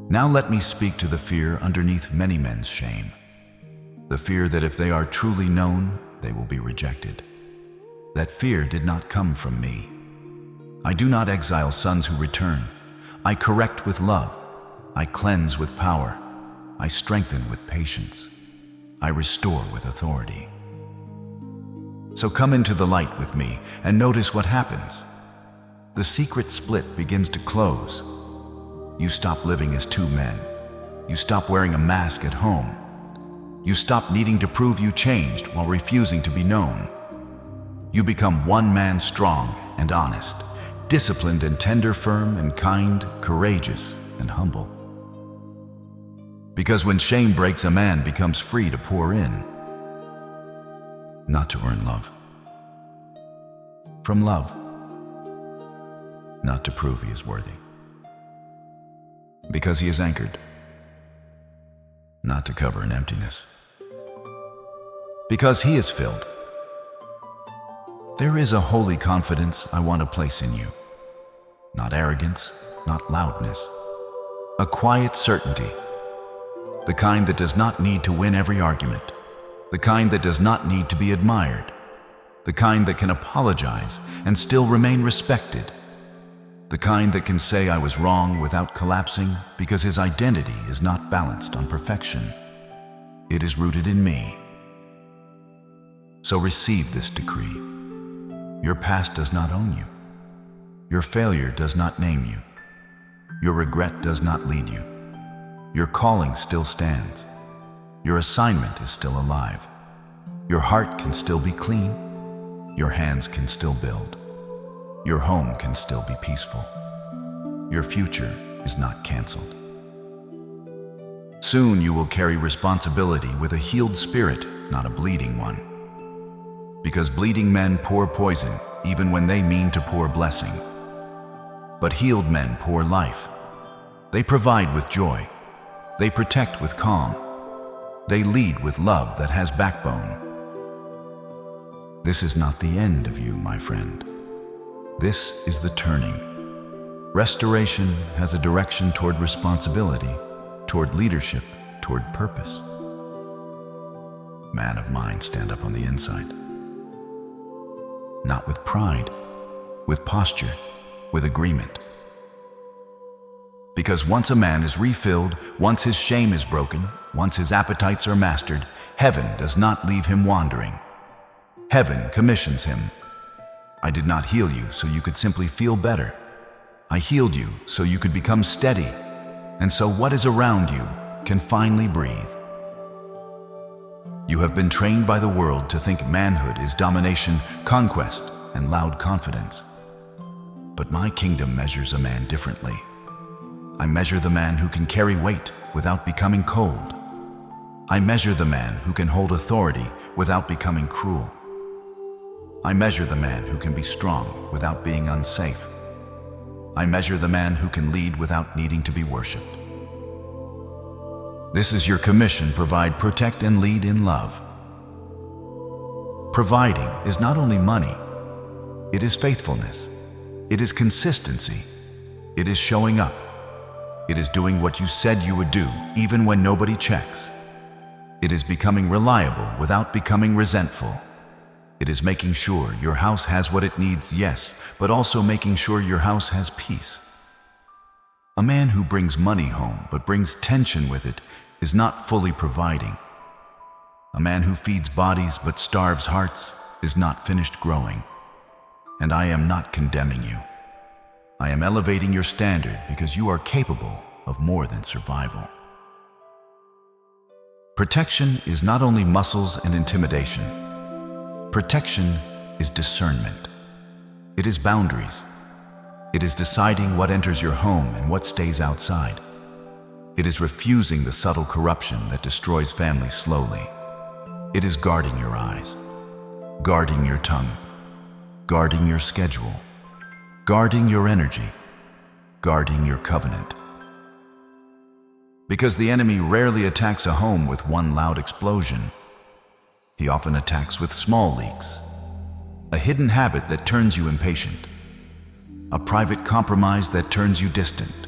Now let me speak to the fear underneath many men's shame. The fear that if they are truly known, they will be rejected. That fear did not come from me. I do not exile sons who return. I correct with love. I cleanse with power. I strengthen with patience. I restore with authority. So come into the light with me and notice what happens. The secret split begins to close. You stop living as two men. You stop wearing a mask at home. You stop needing to prove you changed while refusing to be known. You become one man, strong and honest, disciplined and tender, firm and kind, courageous and humble. Because when shame breaks, a man becomes free to pour in. Not to earn love. From love. Not to prove he is worthy. Because he is anchored. Not to cover an emptiness. Because he is filled. There is a holy confidence I want to place in you. Not arrogance, not loudness. A quiet certainty. The kind that does not need to win every argument. The kind that does not need to be admired. The kind that can apologize and still remain respected. The kind that can say I was wrong without collapsing because his identity is not balanced on perfection. It is rooted in me. So receive this decree. Your past does not own you. Your failure does not name you. Your regret does not lead you. Your calling still stands. Your assignment is still alive. Your heart can still be clean. Your hands can still build. Your home can still be peaceful. Your future is not canceled. Soon you will carry responsibility with a healed spirit, not a bleeding one. Because bleeding men pour poison even when they mean to pour blessing. But healed men pour life. They provide with joy. They protect with calm. They lead with love that has backbone. This is not the end of you, my friend. This is the turning. Restoration has a direction toward responsibility, toward leadership, toward purpose. Man of mind, stand up on the inside. Not with pride, with posture, with agreement. Because once a man is refilled, once his shame is broken, once his appetites are mastered, heaven does not leave him wandering. Heaven commissions him. I did not heal you so you could simply feel better. I healed you so you could become steady, and so what is around you can finally breathe. You have been trained by the world to think manhood is domination, conquest, and loud confidence. But my kingdom measures a man differently. I measure the man who can carry weight without becoming cold. I measure the man who can hold authority without becoming cruel. I measure the man who can be strong without being unsafe. I measure the man who can lead without needing to be worshipped. This is your commission: provide, protect, and lead in love. Providing is not only money, it is faithfulness. It is consistency. It is showing up. It is doing what you said you would do, even when nobody checks. It is becoming reliable without becoming resentful. It is making sure your house has what it needs, yes, but also making sure your house has peace. A man who brings money home but brings tension with it is not fully providing. A man who feeds bodies but starves hearts is not finished growing. And I am not condemning you. I am elevating your standard because you are capable of more than survival. Protection is not only muscles and intimidation. Protection is discernment. It is boundaries. It is deciding what enters your home and what stays outside. It is refusing the subtle corruption that destroys families slowly. It is guarding your eyes, guarding your tongue, guarding your schedule, guarding your energy, guarding your covenant. Because the enemy rarely attacks a home with one loud explosion. He often attacks with small leaks. A hidden habit that turns you impatient. A private compromise that turns you distant.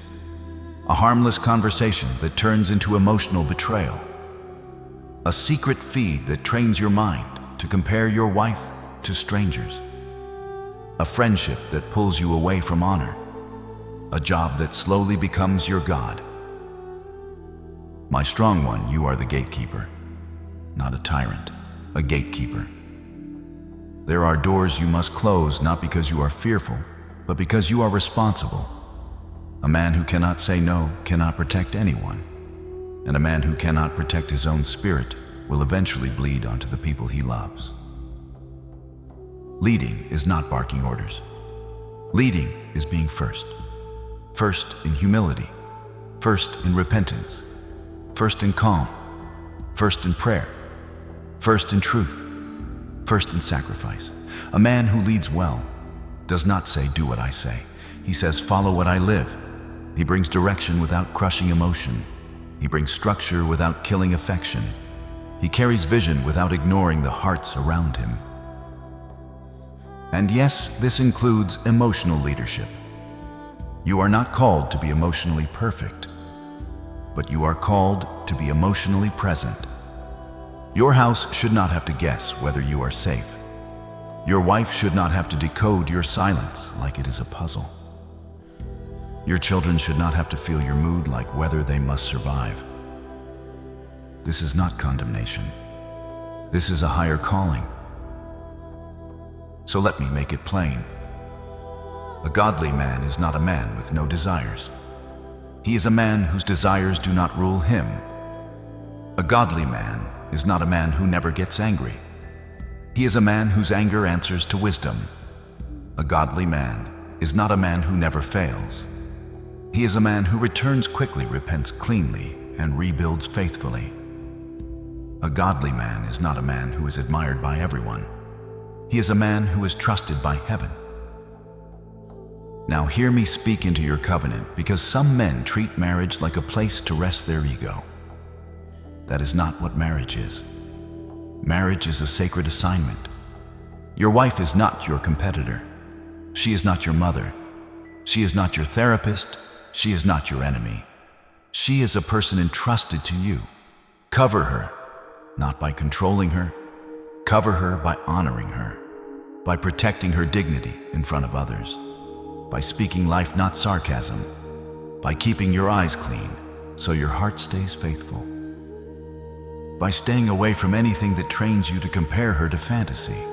A harmless conversation that turns into emotional betrayal. A secret feed that trains your mind to compare your wife to strangers. A friendship that pulls you away from honor. A job that slowly becomes your God. My strong one, you are the gatekeeper, not a tyrant, a gatekeeper. There are doors you must close not because you are fearful, but because you are responsible. A man who cannot say no cannot protect anyone, and a man who cannot protect his own spirit will eventually bleed onto the people he loves. Leading is not barking orders. Leading is being first. First in humility, first in repentance, first in calm, first in prayer, first in truth, first in sacrifice. A man who leads well does not say, "Do what I say." He says, "Follow what I live." He brings direction without crushing emotion. He brings structure without killing affection. He carries vision without ignoring the hearts around him. And yes, this includes emotional leadership. You are not called to be emotionally perfect, but you are called to be emotionally present. Your house should not have to guess whether you are safe. Your wife should not have to decode your silence like it is a puzzle. Your children should not have to feel your mood like whether they must survive. This is not condemnation. This is a higher calling. So let me make it plain. A godly man is not a man with no desires. He is a man whose desires do not rule him. A godly man is not a man who never gets angry. He is a man whose anger answers to wisdom. A godly man is not a man who never fails. He is a man who returns quickly, repents cleanly, and rebuilds faithfully. A godly man is not a man who is admired by everyone. He is a man who is trusted by heaven. Now hear me speak into your covenant, because some men treat marriage like a place to rest their ego. That is not what marriage is. Marriage is a sacred assignment. Your wife is not your competitor. She is not your mother. She is not your therapist. She is not your enemy. She is a person entrusted to you. Cover her, not by controlling her. Cover her by honoring her, by protecting her dignity in front of others, by speaking life, not sarcasm, by keeping your eyes clean so your heart stays faithful, by staying away from anything that trains you to compare her to fantasy.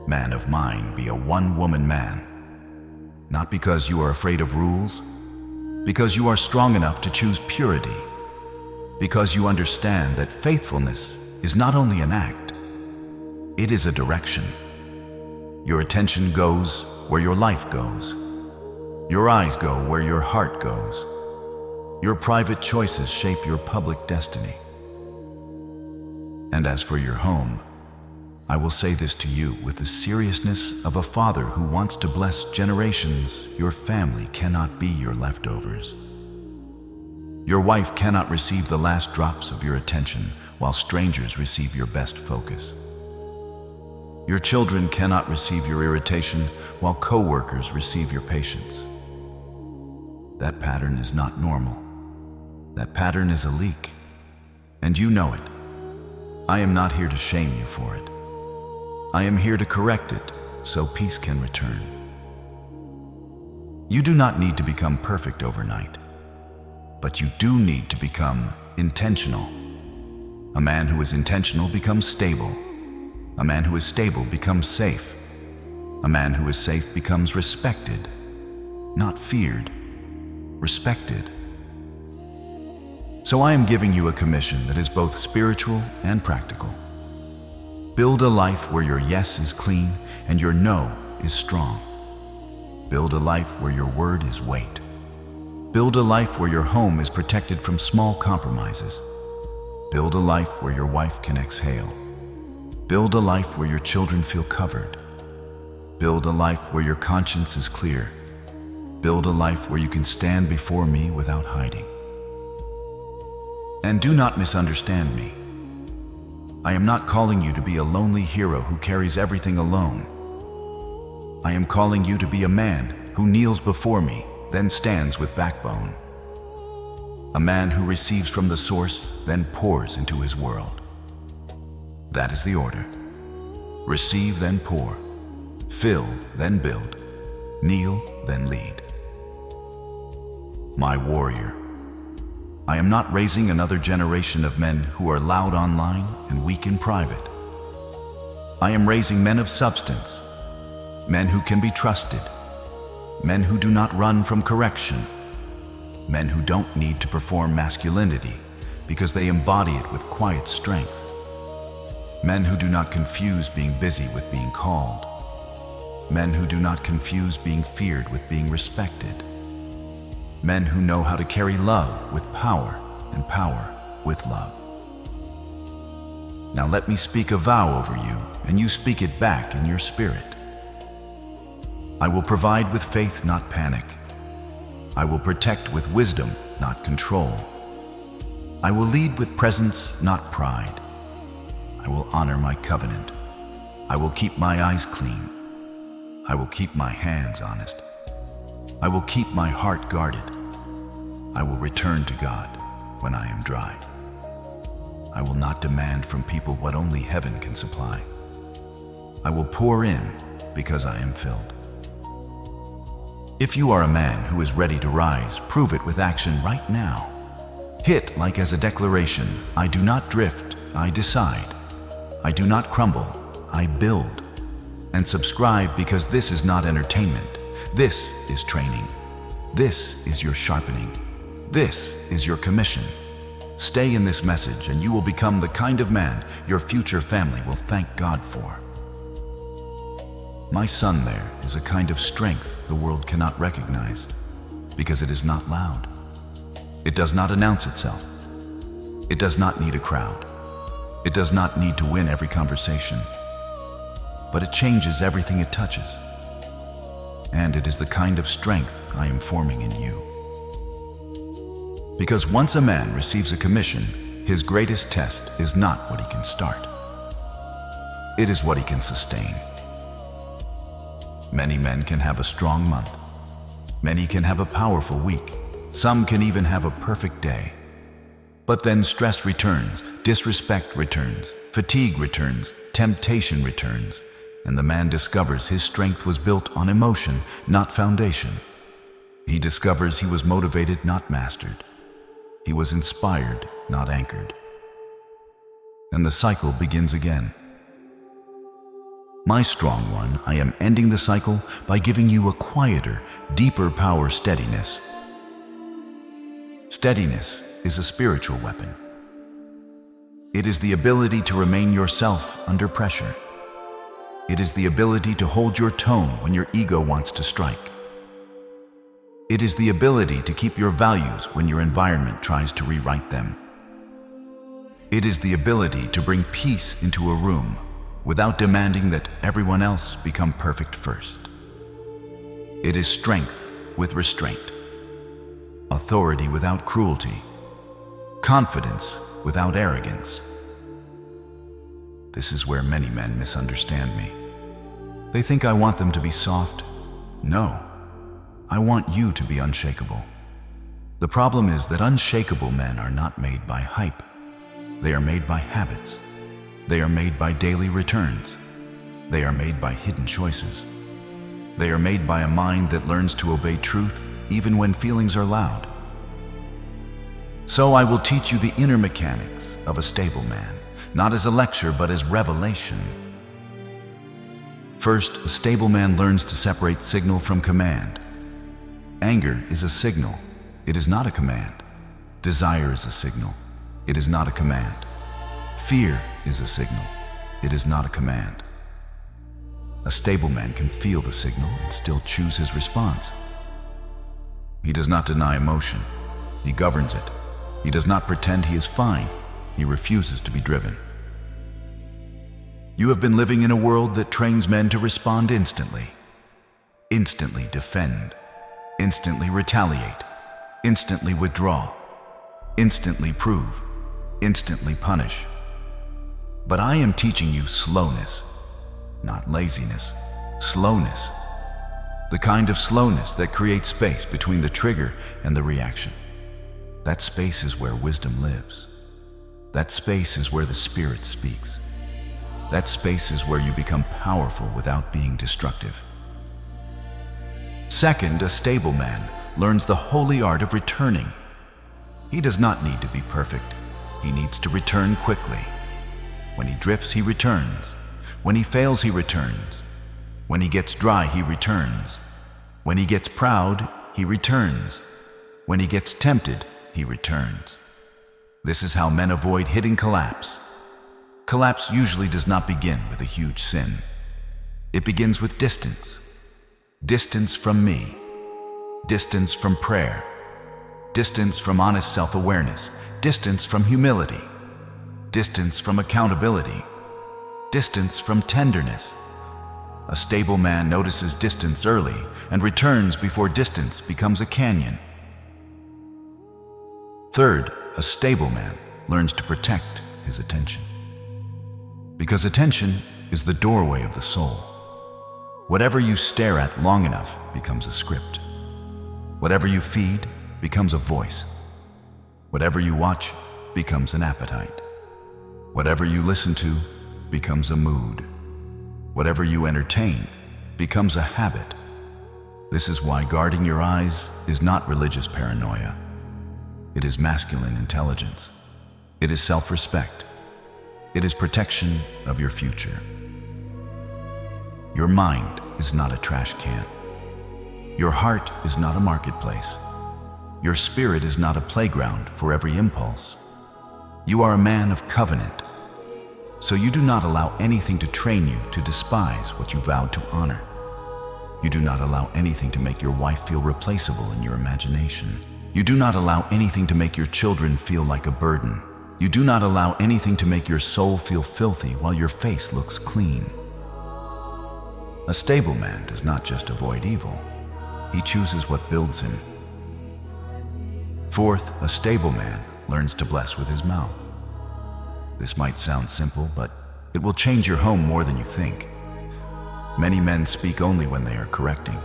Man of mine, be a one-woman man, not because you are afraid of rules, because you are strong enough to choose purity, because you understand that faithfulness is not only an act, it is a direction. Your attention goes where your life goes. Your eyes go where your heart goes. Your private choices shape your public destiny. And as for your home, I will say this to you with the seriousness of a father who wants to bless generations. Your family cannot be your leftovers. Your wife cannot receive the last drops of your attention while strangers receive your best focus. Your children cannot receive your irritation while co-workers receive your patience. That pattern is not normal. That pattern is a leak. and you know it. I am not here to shame you for it. I am here to correct it so peace can return. You do not need to become perfect overnight, but you do need to become intentional. A man who is intentional becomes stable. A man who is stable becomes safe. A man who is safe becomes respected, not feared, respected. So I am giving you a commission that is both spiritual and practical. Build a life where your yes is clean and your no is strong. Build a life where your word is weight. Build a life where your home is protected from small compromises. Build a life where your wife can exhale. Build a life where your children feel covered. Build a life where your conscience is clear. Build a life where you can stand before me without hiding. And do not misunderstand me. I am not calling you to be a lonely hero who carries everything alone. I am calling you to be a man who kneels before me, then stands with backbone. A man who receives from the source, then pours into his world. That is the order. Receive, then pour. Fill, then build. Kneel, then lead. My warrior. I am not raising another generation of men who are loud online and weak in private. I am raising men of substance, men who can be trusted, men who do not run from correction, men who don't need to perform masculinity because they embody it with quiet strength, men who do not confuse being busy with being called, men who do not confuse being feared with being respected, men who know how to carry love with power and power with love. Now let me speak a vow over you, and you speak it back in your spirit. I will provide with faith, not panic. I will protect with wisdom, not control. I will lead with presence, not pride. I will honor my covenant. I will keep my eyes clean. I will keep my hands honest. I will keep my heart guarded. I will return to God when I am dry. I will not demand from people what only heaven can supply. I will pour in because I am filled. If you are a man who is ready to rise, prove it with action right now. Hit like as a declaration, I do not drift, I decide. I do not crumble, I build. And subscribe because this is not entertainment. This is training. This is your sharpening. This is your commission. Stay in this message and you will become the kind of man your future family will thank God for. My son there is a kind of strength the world cannot recognize because it is not loud. It does not announce itself. It does not need a crowd. It does not need to win every conversation. But it changes everything it touches. And it is the kind of strength I am forming in you. Because once a man receives a commission, his greatest test is not what he can start. It is what he can sustain. Many men can have a strong month. Many can have a powerful week. Some can even have a perfect day. But then stress returns, disrespect returns, fatigue returns, temptation returns, and the man discovers his strength was built on emotion, not foundation. He discovers he was motivated, not mastered. He was inspired, not anchored. And the cycle begins again. My strong one, I am ending the cycle by giving you a quieter, deeper power steadiness. Steadiness is a spiritual weapon. It is the ability to remain yourself under pressure. It is the ability to hold your tone when your ego wants to strike. It is the ability to keep your values when your environment tries to rewrite them. It is the ability to bring peace into a room without demanding that everyone else become perfect first. It is strength with restraint, authority without cruelty, confidence without arrogance. This is where many men misunderstand me. They think I want them to be soft. No, I want you to be unshakable. The problem is that unshakable men are not made by hype. They are made by habits. They are made by daily returns. They are made by hidden choices. They are made by a mind that learns to obey truth even when feelings are loud. So I will teach you the inner mechanics of a stable man, not as a lecture but as revelation. First, a stable man learns to separate signal from command. Anger is a signal. It is not a command. Desire is a signal. It is not a command. Fear is a signal. It is not a command. A stable man can feel the signal and still choose his response. He does not deny emotion. He governs it. He does not pretend he is fine. He refuses to be driven. You have been living in a world that trains men to respond instantly. Instantly defend. Instantly retaliate. Instantly withdraw. Instantly prove. Instantly punish. But I am teaching you slowness. Not laziness, slowness. The kind of slowness that creates space between the trigger and the reaction. That space is where wisdom lives. That space is where the spirit speaks. That space is where you become powerful without being destructive. Second, a stable man learns the holy art of returning. He does not need to be perfect. He needs to return quickly. When he drifts, he returns. When he fails, he returns. When he gets dry, he returns. When he gets proud, he returns. When he gets tempted, he returns. This is how men avoid hitting collapse. Collapse usually does not begin with a huge sin. It begins with distance. Distance from me. Distance from prayer. Distance from honest self-awareness. Distance from humility. Distance from accountability. Distance from tenderness. A stable man notices distance early and returns before distance becomes a canyon. Third, a stable man learns to protect his attention. Because attention is the doorway of the soul. Whatever you stare at long enough becomes a script. Whatever you feed becomes a voice. Whatever you watch becomes an appetite. Whatever you listen to becomes a mood. Whatever you entertain becomes a habit. This is why guarding your eyes is not religious paranoia. It is masculine intelligence. It is self-respect. It is protection of your future. Your mind is not a trash can. Your heart is not a marketplace. Your spirit is not a playground for every impulse. You are a man of covenant. So you do not allow anything to train you to despise what you vowed to honor. You do not allow anything to make your wife feel replaceable in your imagination. You do not allow anything to make your children feel like a burden. You do not allow anything to make your soul feel filthy while your face looks clean. A stable man does not just avoid evil. He chooses what builds him. Fourth, a stable man learns to bless with his mouth. This might sound simple, but it will change your home more than you think. Many men speak only when they are correcting.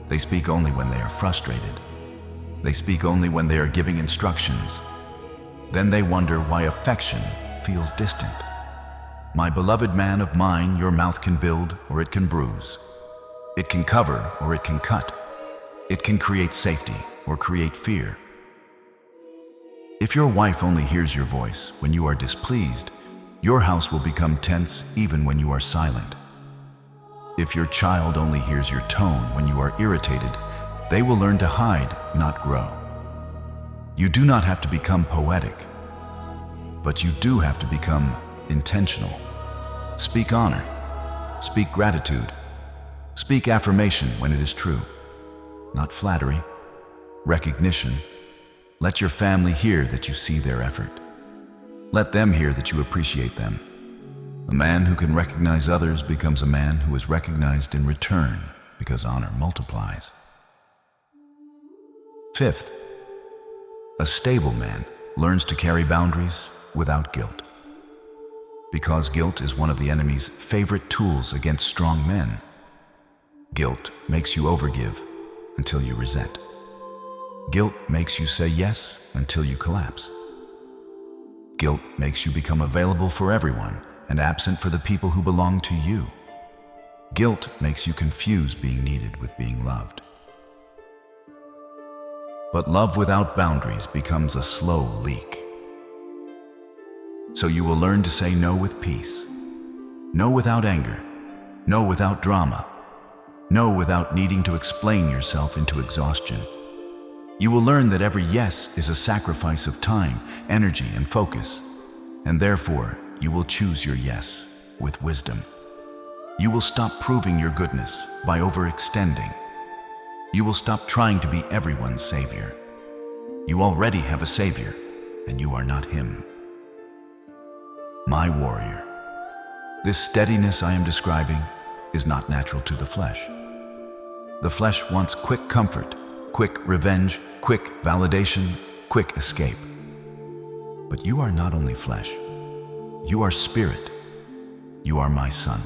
They speak only when they are frustrated. They speak only when they are giving instructions. Then they wonder why affection feels distant. My beloved man of mine, your mouth can build or it can bruise. It can cover or it can cut. It can create safety or create fear. If your wife only hears your voice when you are displeased, your house will become tense even when you are silent. If your child only hears your tone when you are irritated, they will learn to hide, not grow. You do not have to become poetic, but you do have to become intentional. Speak honor. Speak gratitude. Speak affirmation when it is true, not flattery. Recognition. Let your family hear that you see their effort. Let them hear that you appreciate them. A man who can recognize others becomes a man who is recognized in return because honor multiplies. Fifth, a stable man learns to carry boundaries without guilt. Because guilt is one of the enemy's favorite tools against strong men. Guilt makes you overgive until you resent. Guilt makes you say yes until you collapse. Guilt makes you become available for everyone and absent for the people who belong to you. Guilt makes you confuse being needed with being loved. But love without boundaries becomes a slow leak. So you will learn to say no with peace. No without anger. No without drama. No without needing to explain yourself into exhaustion. You will learn that every yes is a sacrifice of time, energy, and focus. And therefore, you will choose your yes with wisdom. You will stop proving your goodness by overextending. You will stop trying to be everyone's savior. You already have a savior, and you are not him. My warrior. This steadiness I am describing is not natural to the flesh. The flesh wants quick comfort, quick revenge, quick validation, quick escape. But you are not only flesh. You are spirit. You are my son.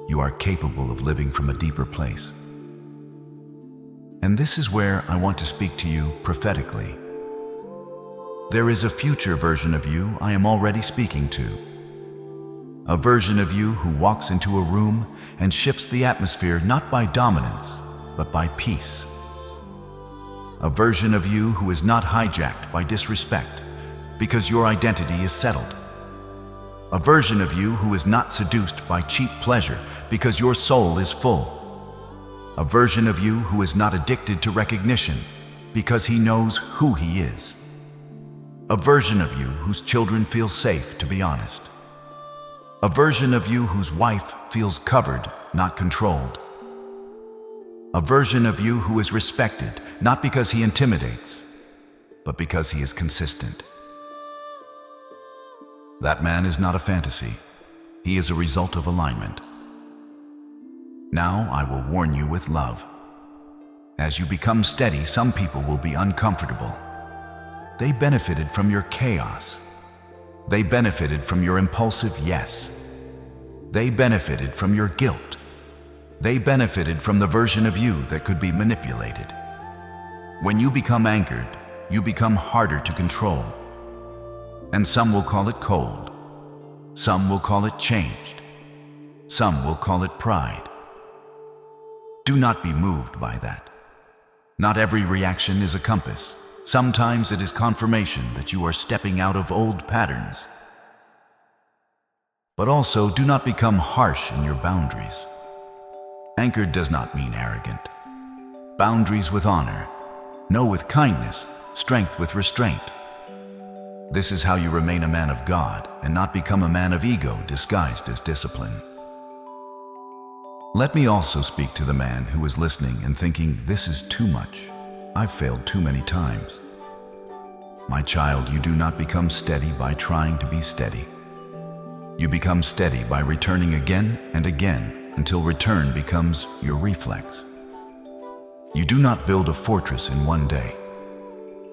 You are capable of living from a deeper place. And this is where I want to speak to you prophetically. There is a future version of you I am already speaking to. A version of you who walks into a room and shifts the atmosphere not by dominance, but by peace. A version of you who is not hijacked by disrespect, because your identity is settled. A version of you who is not seduced by cheap pleasure, because your soul is full. A version of you who is not addicted to recognition, because he knows who he is. A version of you whose children feel safe to be honest. A version of you whose wife feels covered, not controlled. A version of you who is respected, not because he intimidates, but because he is consistent. That man is not a fantasy. He is a result of alignment. Now I will warn you with love. As you become steady, some people will be uncomfortable. They benefited from your chaos. They benefited from your impulsive yes. They benefited from your guilt. They benefited from the version of you that could be manipulated. When you become anchored, you become harder to control. And some will call it cold. Some will call it changed. Some will call it pride. Do not be moved by that. Not every reaction is a compass. Sometimes it is confirmation that you are stepping out of old patterns. But also, do not become harsh in your boundaries. Anchored does not mean arrogant. Boundaries with honor. No with kindness. Strength with restraint. This is how you remain a man of God and not become a man of ego disguised as discipline. Let me also speak to the man who is listening and thinking, this is too much. I've failed too many times. My child, you do not become steady by trying to be steady. You become steady by returning again and again until return becomes your reflex. You do not build a fortress in one day.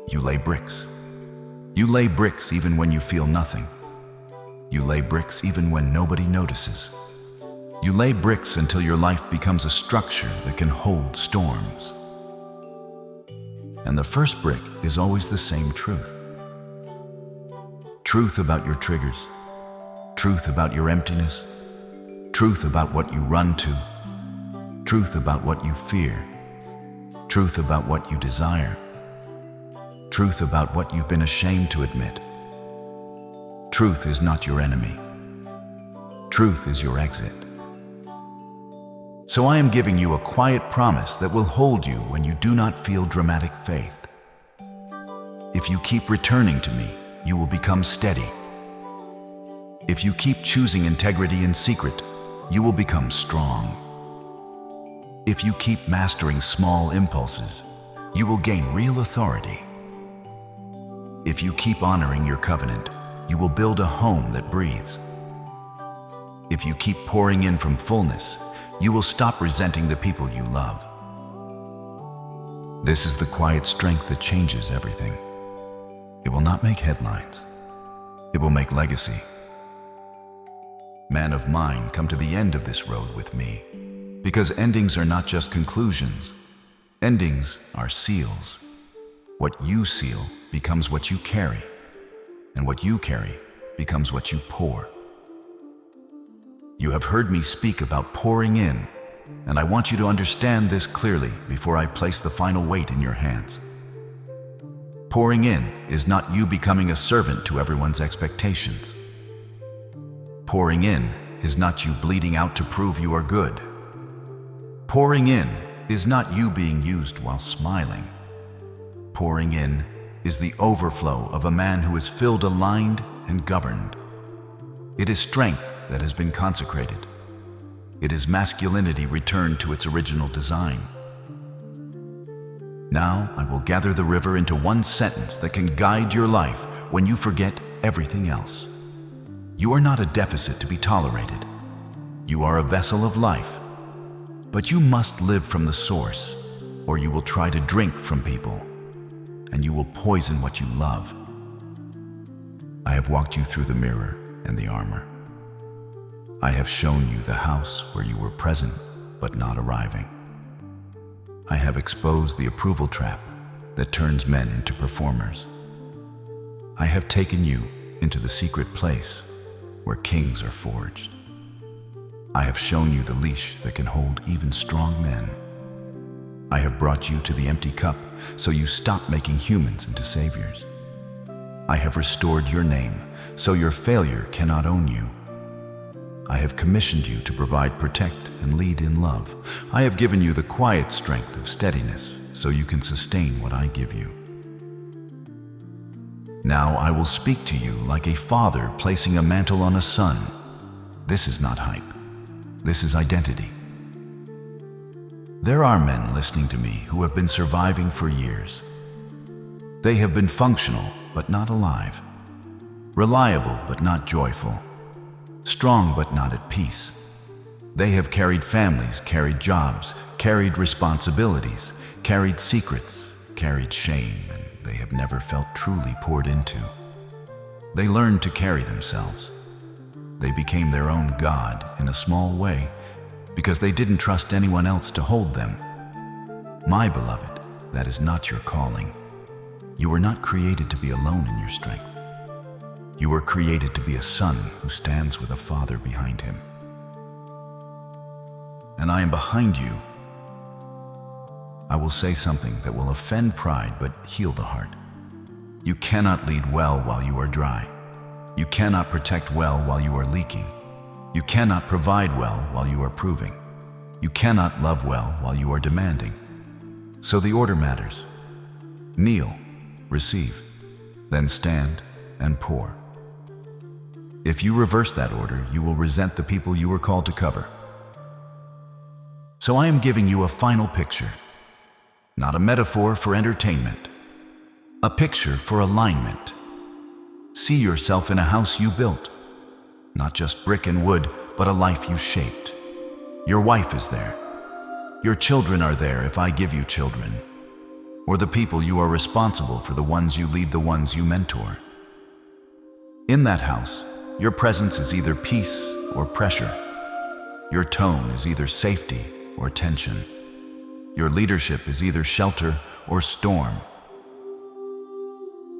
You lay bricks. You lay bricks even when you feel nothing. You lay bricks even when nobody notices. You lay bricks until your life becomes a structure that can hold storms. And the first brick is always the same truth. Truth about your triggers. Truth about your emptiness. Truth about what you run to. Truth about what you fear. Truth about what you desire. Truth about what you've been ashamed to admit. Truth is not your enemy. Truth is your exit. So I am giving you a quiet promise that will hold you when you do not feel dramatic faith. If you keep returning to me, you will become steady. If you keep choosing integrity in secret, you will become strong. If you keep mastering small impulses, you will gain real authority. If you keep honoring your covenant, you will build a home that breathes. If you keep pouring in from fullness, you will stop resenting the people you love. This is the quiet strength that changes everything. It will not make headlines. It will make legacy. Man of mine, come to the end of this road with me, because endings are not just conclusions. Endings are seals. What you seal becomes what you carry. and what you carry becomes what you pour. You have heard me speak about pouring in, and I want you to understand this clearly before I place the final weight in your hands. Pouring in is not you becoming a servant to everyone's expectations. Pouring in is not you bleeding out to prove you are good. Pouring in is not you being used while smiling. Pouring in is the overflow of a man who is filled, aligned, and governed. It is strength that has been consecrated. It is masculinity returned to its original design. Now I will gather the river into one sentence that can guide your life when you forget everything else. You are not a deficit to be tolerated. You are a vessel of life. But you must live from the source, or you will try to drink from people, and you will poison what you love. I have walked you through the mirror and the armor. I have shown you the house where you were present but not arriving. I have exposed the approval trap that turns men into performers. I have taken you into the secret place where kings are forged. I have shown you the leash that can hold even strong men. I have brought you to the empty cup so you stop making humans into saviors. I have restored your name so your failure cannot own you. I have commissioned you to provide, protect, and lead in love. I have given you the quiet strength of steadiness so you can sustain what I give you. Now I will speak to you like a father placing a mantle on a son. This is not hype. This is identity. There are men listening to me who have been surviving for years. They have been functional but not alive, reliable but not joyful, strong but not at peace. They have carried families, carried jobs, carried responsibilities, carried secrets, carried shame, and they have never felt truly poured into. They learned to carry themselves. They became their own God in a small way because they didn't trust anyone else to hold them. My beloved, that is not your calling. You were not created to be alone in your strength. You were created to be a son who stands with a father behind him. And I am behind you. I will say something that will offend pride but heal the heart. You cannot lead well while you are dry. You cannot protect well while you are leaking. You cannot provide well while you are proving. You cannot love well while you are demanding. So the order matters. Kneel, receive, then stand and pour. If you reverse that order, you will resent the people you were called to cover. So I am giving you a final picture, not a metaphor for entertainment, a picture for alignment. See yourself in a house you built, not just brick and wood, but a life you shaped. Your wife is there. Your children are there if I give you children. Or the people you are responsible for, the ones you lead, the ones you mentor. In that house, your presence is either peace or pressure. Your tone is either safety or tension. Your leadership is either shelter or storm.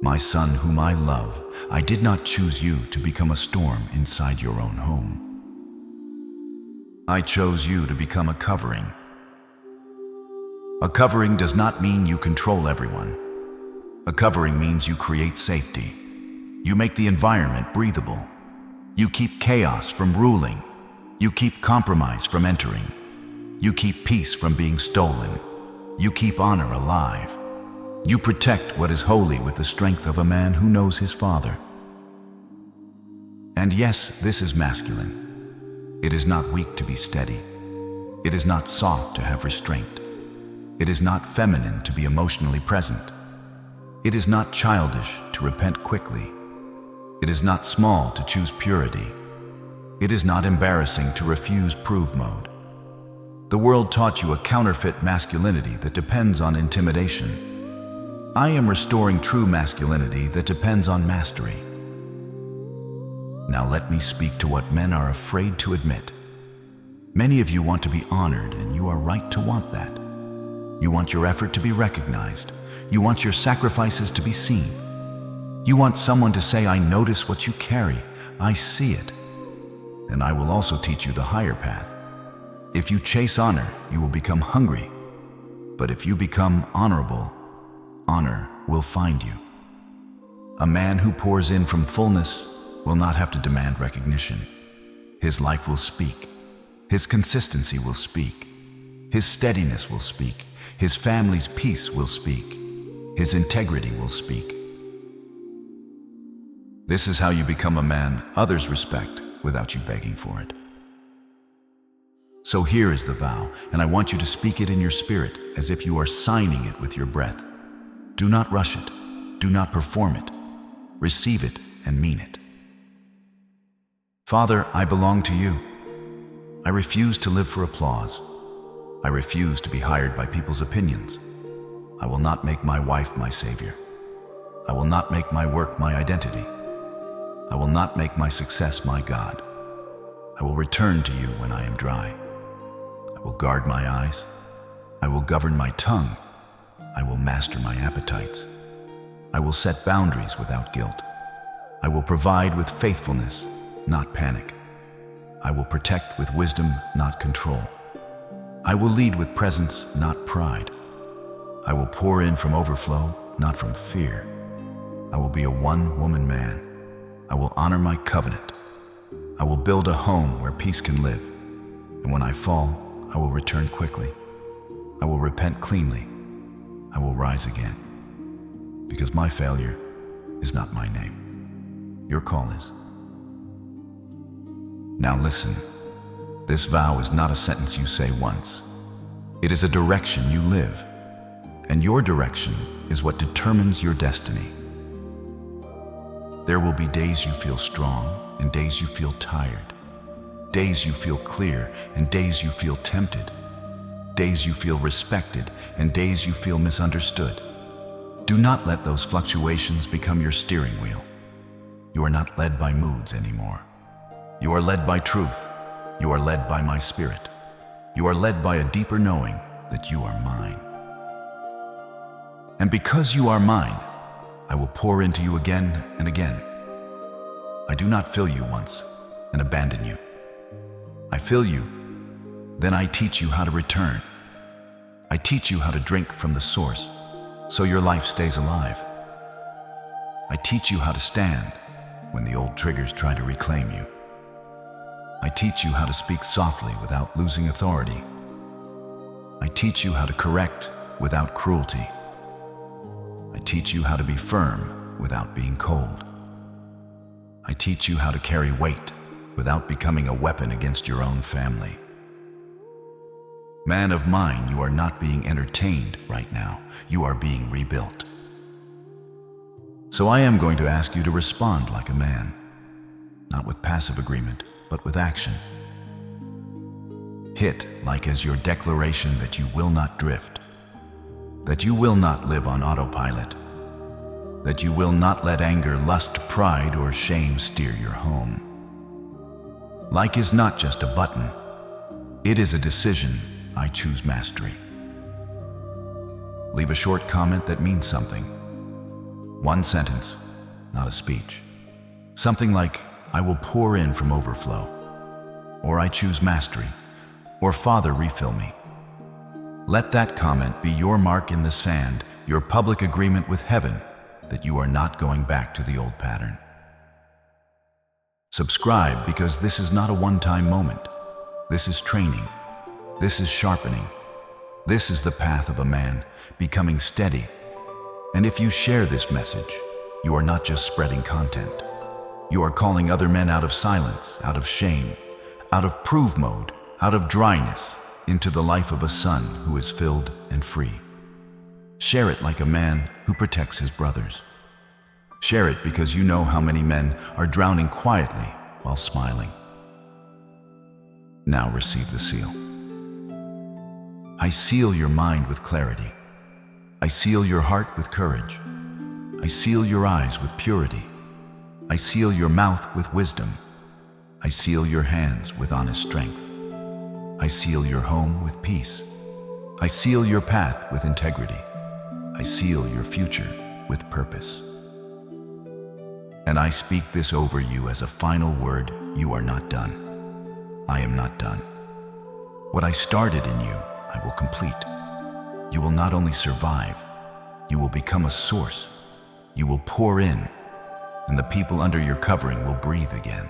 My son whom I love, I did not choose you to become a storm inside your own home. I chose you to become a covering. A covering does not mean you control everyone. A covering means you create safety. You make the environment breathable. You keep chaos from ruling. You keep compromise from entering. You keep peace from being stolen. You keep honor alive. You protect what is holy with the strength of a man who knows his father. And yes, this is masculine. It is not weak to be steady. It is not soft to have restraint. It is not feminine to be emotionally present. It is not childish to repent quickly. It is not small to choose purity. It is not embarrassing to refuse prove mode. The world taught you a counterfeit masculinity that depends on intimidation. I am restoring true masculinity that depends on mastery. Now let me speak to what men are afraid to admit. Many of you want to be honored, and you are right to want that. You want your effort to be recognized. You want your sacrifices to be seen. You want someone to say, I notice what you carry, I see it. And I will also teach you the higher path. If you chase honor, you will become hungry. But if you become honorable, honor will find you. A man who pours in from fullness will not have to demand recognition. His life will speak. His consistency will speak. His steadiness will speak. His family's peace will speak. His integrity will speak. This is how you become a man others respect without you begging for it. So here is the vow, and I want you to speak it in your spirit as if you are signing it with your breath. Do not rush it. Do not perform it. Receive it and mean it. Father, I belong to you. I refuse to live for applause. I refuse to be hired by people's opinions. I will not make my wife my savior. I will not make my work my identity. I will not make my success my God. I will return to you when I am dry. I will guard my eyes. I will govern my tongue. I will master my appetites. I will set boundaries without guilt. I will provide with faithfulness, not panic. I will protect with wisdom, not control. I will lead with presence, not pride. I will pour in from overflow, not from fear. I will be a one-woman man. I will honor my covenant. I will build a home where peace can live. And when I fall, I will return quickly. I will repent cleanly. I will rise again. Because my failure is not my name. Your call is. Now listen, this vow is not a sentence you say once. It is a direction you live, and your direction is what determines your destiny. There will be days you feel strong and days you feel tired, days you feel clear and days you feel tempted, days you feel respected and days you feel misunderstood. Do not let those fluctuations become your steering wheel. You are not led by moods anymore. You are led by truth. You are led by my spirit. You are led by a deeper knowing that you are mine. And because you are mine, I will pour into you again and again. I do not fill you once and abandon you. I fill you, then I teach you how to return. I teach you how to drink from the source, so your life stays alive. I teach you how to stand when the old triggers try to reclaim you. I teach you how to speak softly without losing authority. I teach you how to correct without cruelty. I teach you how to be firm without being cold. I teach you how to carry weight without becoming a weapon against your own family. Man of mine, you are not being entertained right now. You are being rebuilt. So I am going to ask you to respond like a man, not with passive agreement, but with action. Hit like as your declaration that you will not drift, that you will not live on autopilot, that you will not let anger, lust, pride, or shame steer your home. Like is not just a button. It is a decision. I choose mastery. Leave a short comment that means something. One sentence, not a speech. Something like, I will pour in from overflow, or I choose mastery, or Father, refill me. Let that comment be your mark in the sand, your public agreement with heaven that you are not going back to the old pattern. Subscribe, because this is not a one-time moment. This is training. This is sharpening. This is the path of a man becoming steady. And if you share this message, you are not just spreading content. You are calling other men out of silence, out of shame, out of prove mode, out of dryness, into the life of a son who is filled and free. Share it like a man who protects his brothers. Share it because you know how many men are drowning quietly while smiling. Now receive the seal. I seal your mind with clarity. I seal your heart with courage. I seal your eyes with purity. I seal your mouth with wisdom. I seal your hands with honest strength. I seal your home with peace. I seal your path with integrity. I seal your future with purpose. And I speak this over you as a final word: you are not done. I am not done. What I started in you, I will complete. You will not only survive, you will become a source. You will pour in, and the people under your covering will breathe again.